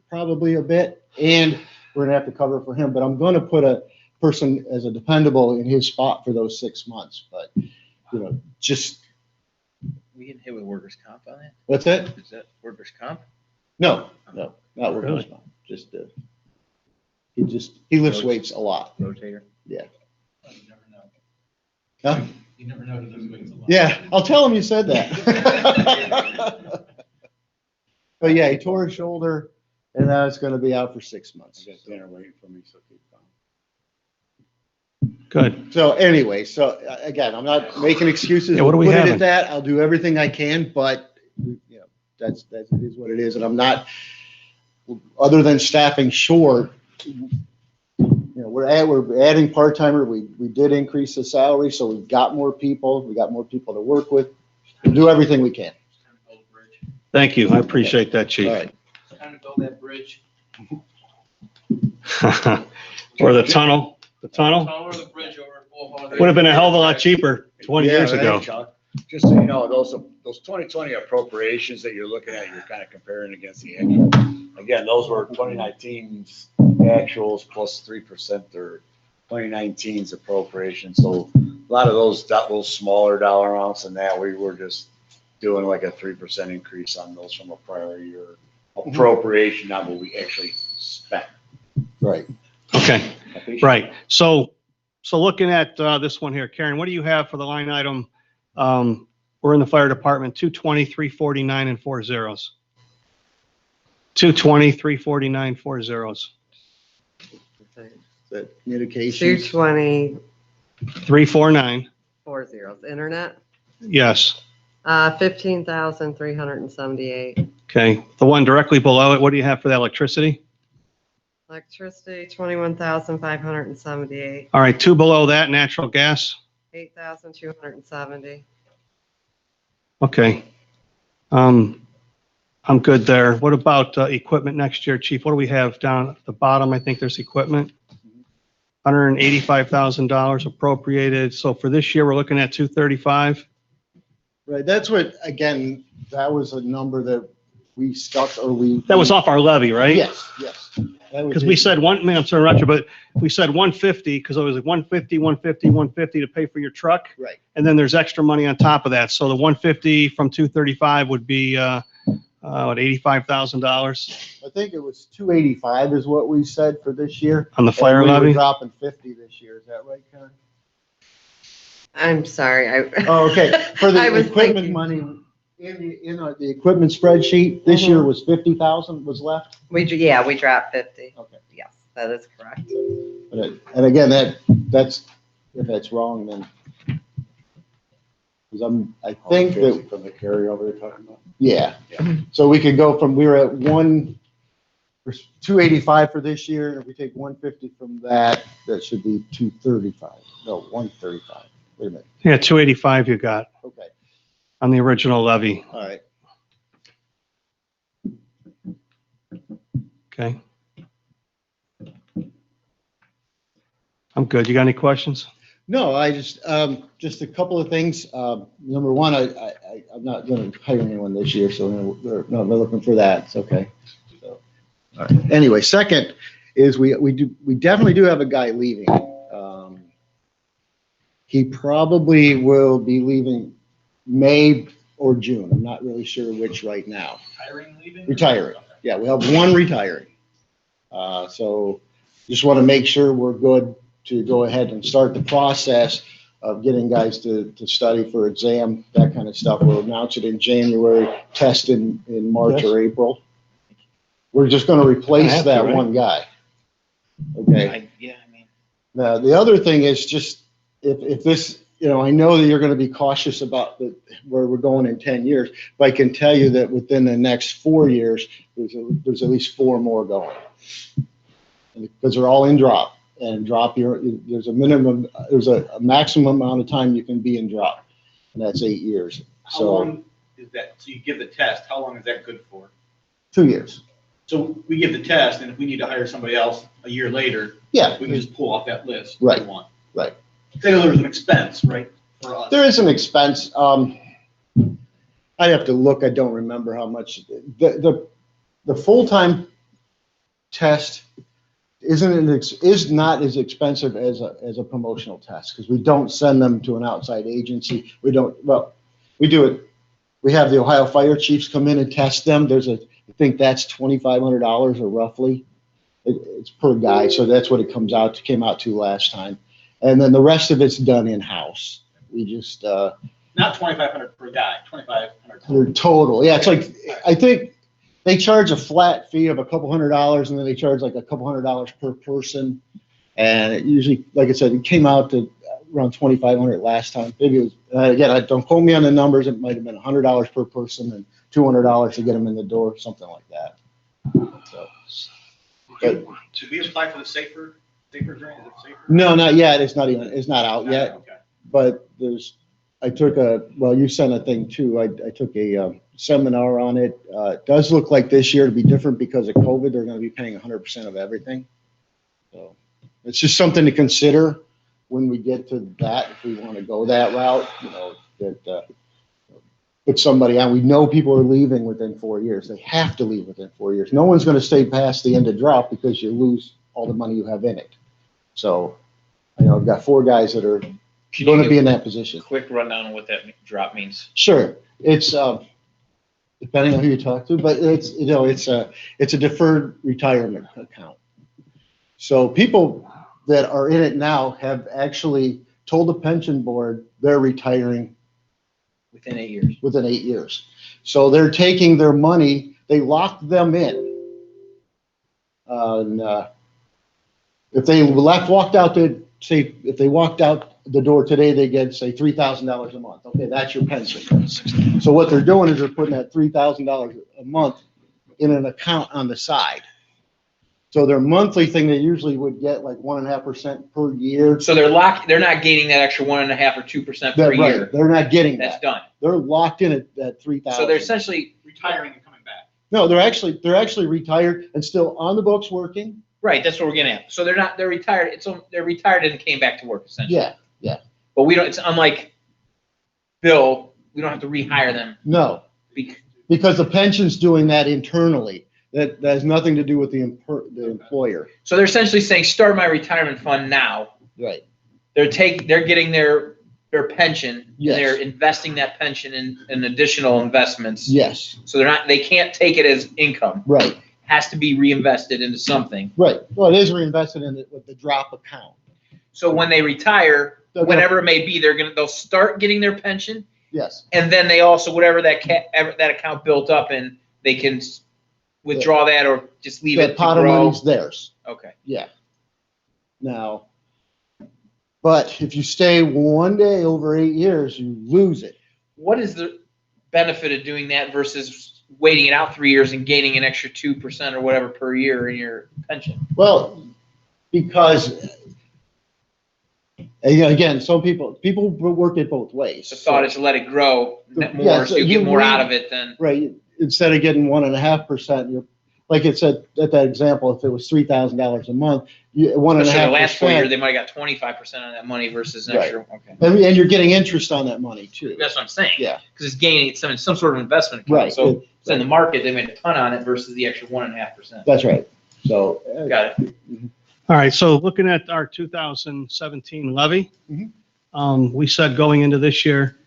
probably a bit, and we're going to have to cover for him. But I'm going to put a person as a dependable in his spot for those 6 months. But just We getting hit with workers' comp on that? what's that? Is that workers' comp? No, not working. Just he lifts weights a lot. Rotator? You never know. Huh? You never know who those wings a lot. Yeah, I'll tell him you said that. But yeah, he tore his shoulder, and now it's going to be out for 6 months. I got dinner waiting for me, so keep going. good. So anyway, again, I'm not making excuses. Yeah, what do we We'll put it having? at that. I'll do everything I can, but that's it is what it is, and I'm not. Other than staffing short, we're adding part-timer. We did increase the salary, so we've got more people. We got more people to work with. We'll do everything we can. Thank you. I appreciate that, Chief. All right. It's time to build that bridge. Or the tunnel. The tunnel Tunnel or the bridge over Bull would have been a hell of a lot cheaper 20 years Yeah, ago. right, Chuck. Just so you know, those 2020 appropriations that you're looking at, you're kind of comparing against the actual. Again, those were 2019's actuals plus 3% or 2019's appropriation. So a lot of those smaller dollar amounts than that, we were just doing like a 3% increase on those from a prior year appropriation, not what we actually spent. Right. Okay, right. So looking at this one here, Karen, what do you have for the line item? We're in the fire department, 220, 349, and 4 zeros. 220, 349, 4 zeros. The communications. 220, 349, 40. Internet, yes. 15,378. Okay, the one directly below it, what do you have for the electricity? Electricity, 21,578. All right, 2 below that, natural gas. 8,270. Okay. I'm good there. What about equipment next year, Chief? What do we have down at the bottom? I think there's equipment. $185,000 appropriated. So for this year, we're looking at 235. Right. That's what, again, that was a number that we stuck or we. That was off our levy, right? Yes, yes. That would because be- we said I'm sorry, Roger, but we said 150, because it was like 150, 150, 150 to pay for your truck. Right. And then there's extra money on top of that. So the 150 from 235 would be, what, $85,000 I think it was 285 is what we said for this year. on the fire And we were levy? dropping 50 this year. Is that right, Karen? I'm sorry, Oh, okay. For I the was equipment thinking- money, the equipment spreadsheet, this year was 50,000 was left. we dropped 50. Okay. Yes, that is correct. And again, that's, if that's wrong, then. Because I think that, From the carryover you're talking about? yeah. So we could go from, we were at 285 for this year, and if we take 150 from that, that should be 235. No, 135. Wait a minute. Yeah, 285 you got Okay, on the original levy. all right. Okay. I'm good. You got any questions? No, I just a couple of things. Number one, I'm not going to hire anyone this year, so we're not looking for that. It's okay. So, all right. Anyway, second is we definitely do have a guy leaving. He probably will be leaving May or June. I'm not really sure which right now. Retiring. Yeah, we have one retiring. So just want to make sure we're good to go ahead and start the process of getting guys to study for exam, that kind of stuff. We'll announce it in January, test in March or April. We're just going to replace that one guy. Okay. Now, the other thing is just if this, I know that you're going to be cautious about where we're going in 10 years, but I can tell you that within the next 4 years, there's at least 4 more going. Because they're all in drop. And drop, there's a maximum amount of time you can be in drop, and that's 8 years. How So long is that? So you give the test, how long is that good for? 2 years. So we give the test, and if we need to hire somebody else a year later, Yeah, we can just pull off that list. if Right. we want. Right. Say there's an expense, right, for us. there is an expense. I'd have to look. I don't remember how much. The full-time test is not as expensive as a promotional test, because we don't send them to an outside agency. We do it. We have the Ohio Fire Chiefs come in and test them. I think that's $2,500 or roughly. It's per guy, so that's what it came out to last time. And then the rest of it's done in-house. We just, Not 2,500 per guy, 2,500. they're total. Yeah, it's like, I think they charge a flat fee of a couple $100, and then they charge like a couple $100 per person. And it usually, like I said, it came out to around 2,500 last time. Maybe it was, again, don't quote me on the numbers. It might have been $100 per person and $200 to get them in the door, something like that. So, but Should we apply for the safer grant? Is it safer? no, not yet. It's not out yet. Okay. But you sent a thing too. I took a seminar on it. It does look like this year to be different because of COVID. They're going to be paying 100% of everything. So it's just something to consider when we get to that, if we want to go that route, that put somebody on. We know people are leaving within 4 years. They have to leave within 4 years. No one's going to stay past the end of drop because you lose all the money you have in it. So, I've got 4 guys that are going to be in that position. Quick rundown on what that drop means. Sure, it's depending on who you talk to, but it's a deferred retirement account. So people that are in it now have actually told the pension board they're retiring Within 8 years. within 8 years. So they're taking their money, they lock them in. And if they walked out the door today, they get, say, $3,000 a month. Okay, that's your pension. So what they're doing is they're putting that $3,000 a month in an account on the side. So their monthly thing, they usually would get like 1.5% per year. So they're not gaining that extra 1.5 or 2% per Right, year. they're not getting That's that. done. They're locked in at that 3,000. So they're essentially, Retiring and coming back. No, they're actually retired and still on the books working. right, that's what we're getting at. So they're retired, they're retired and came back to work essentially. Yeah, But it's unlike Bill, we don't have to rehire them. no, because the pension's doing that internally. That has nothing to do with the employer. So they're essentially saying, start my retirement fund now. Right. They're getting their pension. Yes. They're investing that pension in additional investments. Yes, So they can't take it as income. right, Has to be reinvested into something. right. Well, it is reinvested in it with the drop account. So when they retire, They're whenever it may be, they'll start getting their pension, Yes, and then they also, whatever that account built up in, they can withdraw that or just leave it that to pot of grow. money's theirs. Okay. Yeah. Now, but if you stay one day over 8 years, you lose it. What is the benefit of doing that versus waiting it out 3 years and gaining an extra 2% or whatever per year in your pension? Well, because again, some people work it both ways. The thought is to let it grow more, Yeah, so you get more out of it than. Right. Instead of getting 1.5%, you're, like it said at that example, if it was $3,000 a month, Especially the last 4 years, 1.5%. they might have got 25% on that money versus an Right. extra. Okay. And you're getting interest on that money too. That's what I'm saying. Yeah. Because it's gaining, it's some sort of investment account. Right. So it's in the market, they made a ton on it versus the extra 1.5%. That's right. So. Got it. All right, so looking at our 2017 levy, we said going into this year,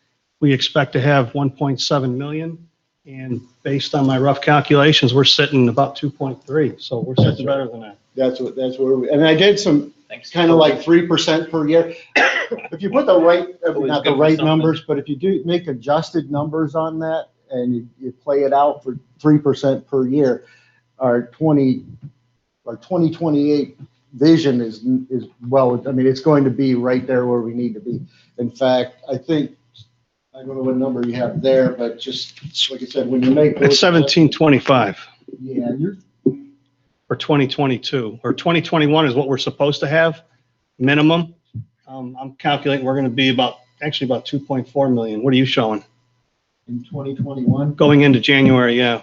we expect to have 1.7 million. And based on my rough calculations, we're sitting about 2.3. So we're That's sitting right. better than that. That's where and I did some Thanks. kind of like 3% per year. If you put the right, Always not good the for right something. numbers, but if you do make adjusted numbers on that and you play it out for 3% per year, our 2028 vision is well, I mean, it's going to be right there where we need to be. In fact, I think, I don't know what number you have there, but just like I said, when you make. It's 1725 Yeah, you're, for 2022, or 2021 is what we're supposed to have, minimum. I'm calculating we're going to be actually about 2.4 million. What are you showing? in 2021. Going into January, yeah.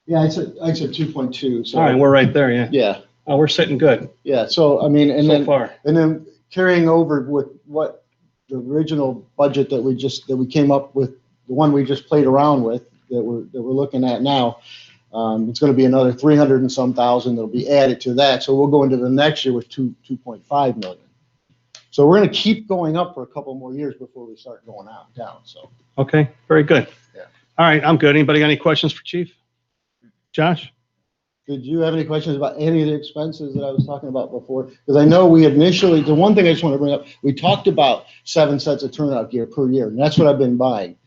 Yeah, I said 2.2. So All right, we're right there, yeah. yeah, Oh, we're sitting good yeah. So I mean, and so then far. carrying over with what the original budget that we came up with, the one we just played around with that we're looking at now. It's going to be another 300 and some thousand that'll be added to that. So we'll go into the next year with 2.5 million. So we're going to keep going up for a couple more years before we start going down. So. Okay, very good. Yeah. All right, I'm good. Anybody got any questions for Chief? Josh? Did you have any questions about any of the expenses that I was talking about before? Because I know we initially, the one thing I just want to bring up, we talked about 7 sets of turnout gear per year, and that's what I've been buying.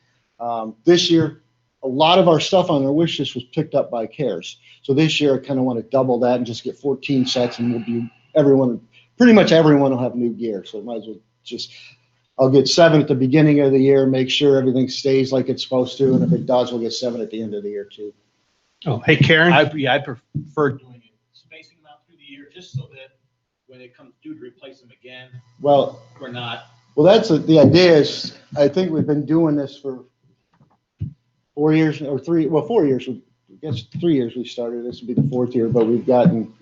This year, a lot of our stuff on our wish list was picked up by CARES. So this year, I kind of want to double that and just get 14 sets, and pretty much everyone will have new gear. So might as well I'll get 7 at the beginning of the year, make sure everything stays like it's supposed to, and if it does, we'll get 7 at the end of the year too. Oh, hey, Karen? I prefer doing it, spacing them out through the year, just so that when it comes due to replace them again, Well, we're not. Well, the idea is, I think we've been doing this for 4 years or 4 years. I guess 3 years we started. This will be the 4th year, but we've gotten,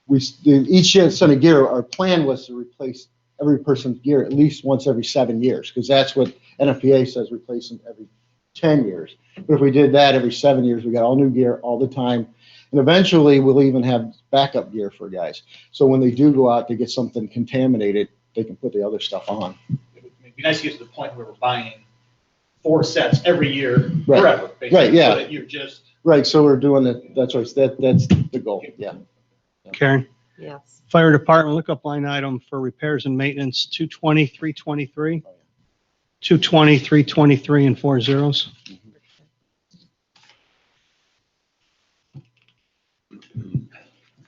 each set of gear, our plan was to replace every person's gear at least once every 7 years, because that's what NFPA says, replace them every 10 years. But if we did that every 7 years, we got all new gear all the time. And eventually we'll even have backup gear for guys. So when they do go out to get something contaminated, they can put the other stuff on. It'd be nice to get to the point where we're buying 4 sets every year Right. forever, basically. Right, yeah. So that you're just. Right, so we're doing it, that's the goal, yeah. Karen? Yes. Fire department, look up line item for repairs and maintenance, 220, 323. 220, 323 and 4 zeros.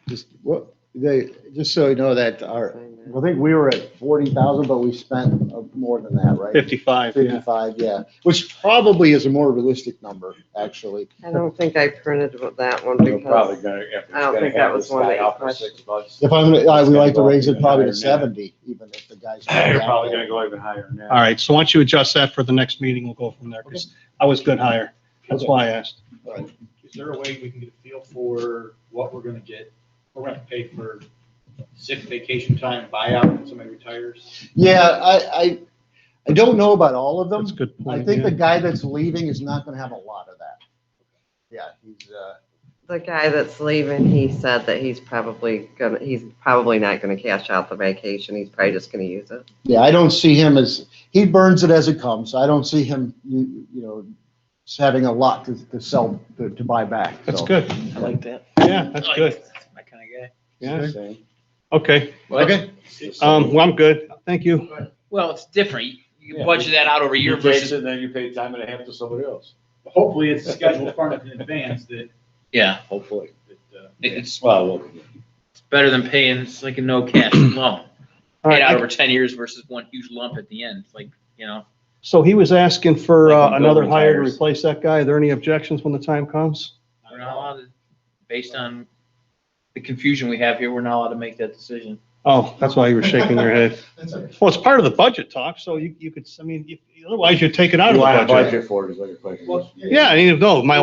Just so you know that I think we were at 40,000, but we spent more than that, right? 55, yeah. 55, yeah, which probably is a more realistic number, actually. I don't think I printed that one You're probably because gonna, if it's I don't gonna think that have was this one guy that you out for questioned. 6 months. If we like to raise it It's probably gonna to go up 70, even if the guys. You're probably gonna go even higher than that. All right, so once you adjust that for the next meeting, we'll go from there, because I was good higher. That's why I asked. Is there a way we can get a feel for what we're gonna get? We're gonna pay for sick vacation time, buyout when somebody retires? Yeah, I don't know about all of them. That's a good I point. think yeah. the guy that's leaving is not gonna have a lot of that. Yeah, he's, The guy that's leaving, he said that he's probably not gonna cash out the vacation. He's probably just gonna use it. yeah, I don't see him as, he burns it as it comes. I don't see him, you know, having a lot to sell, to buy back. That's so. good. I like that. Yeah, that's good. My kind of guy. Yeah, Same. okay. Okay. Well, I'm good. Thank you. Well, it's different. You can Yeah. budget that out over a He year takes versus, it, and then you pay time and a half to somebody else. Hopefully it's scheduled far enough in advance that, yeah, Hopefully. it's Well, better than paying, it's like a no cash lump. All Paid right, out over 10 years versus one huge lump at the end. It's like, you know, so he was asking for Like when Bill another hire to retires. replace that guy. Are there any objections when the time comes? we're not allowed to, based on the confusion we have here, we're not allowed to make that decision. Oh, that's why you were shaking your head. Well, it's part of the budget talk, so you could, I mean, otherwise you'd take it out you of want the a budget. budget for it, is what your question is. Yeah, I need to know, my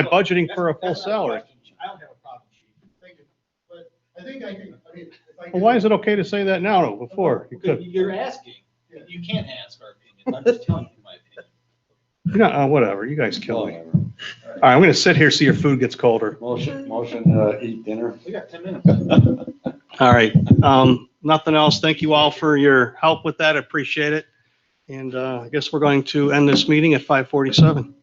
budgeting for a full that's not salary. question. I don't have a problem, chief. Thank you. But I think I can, I mean, if I Well, can. why is it okay to say that now, though, before? You Okay, could, you're asking. You can't ask our opinion. I'm just telling you my opinion. whatever, you guys kill me. Whatever. All right, I'm gonna sit here, see your food gets colder. Motion, eat dinner. We got 10 minutes. All right, nothing else. Thank you all for your help with that. I appreciate it. And, I guess we're going to end this meeting at 5:47.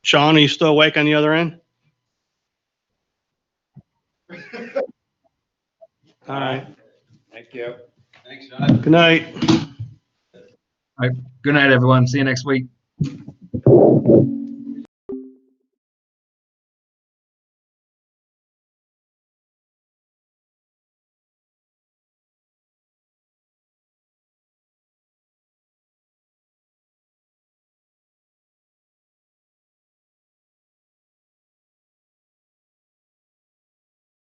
Sean, are you still awake on the other end? All right, Thank you. Thanks, John. good night. Good night, everyone. See you next week.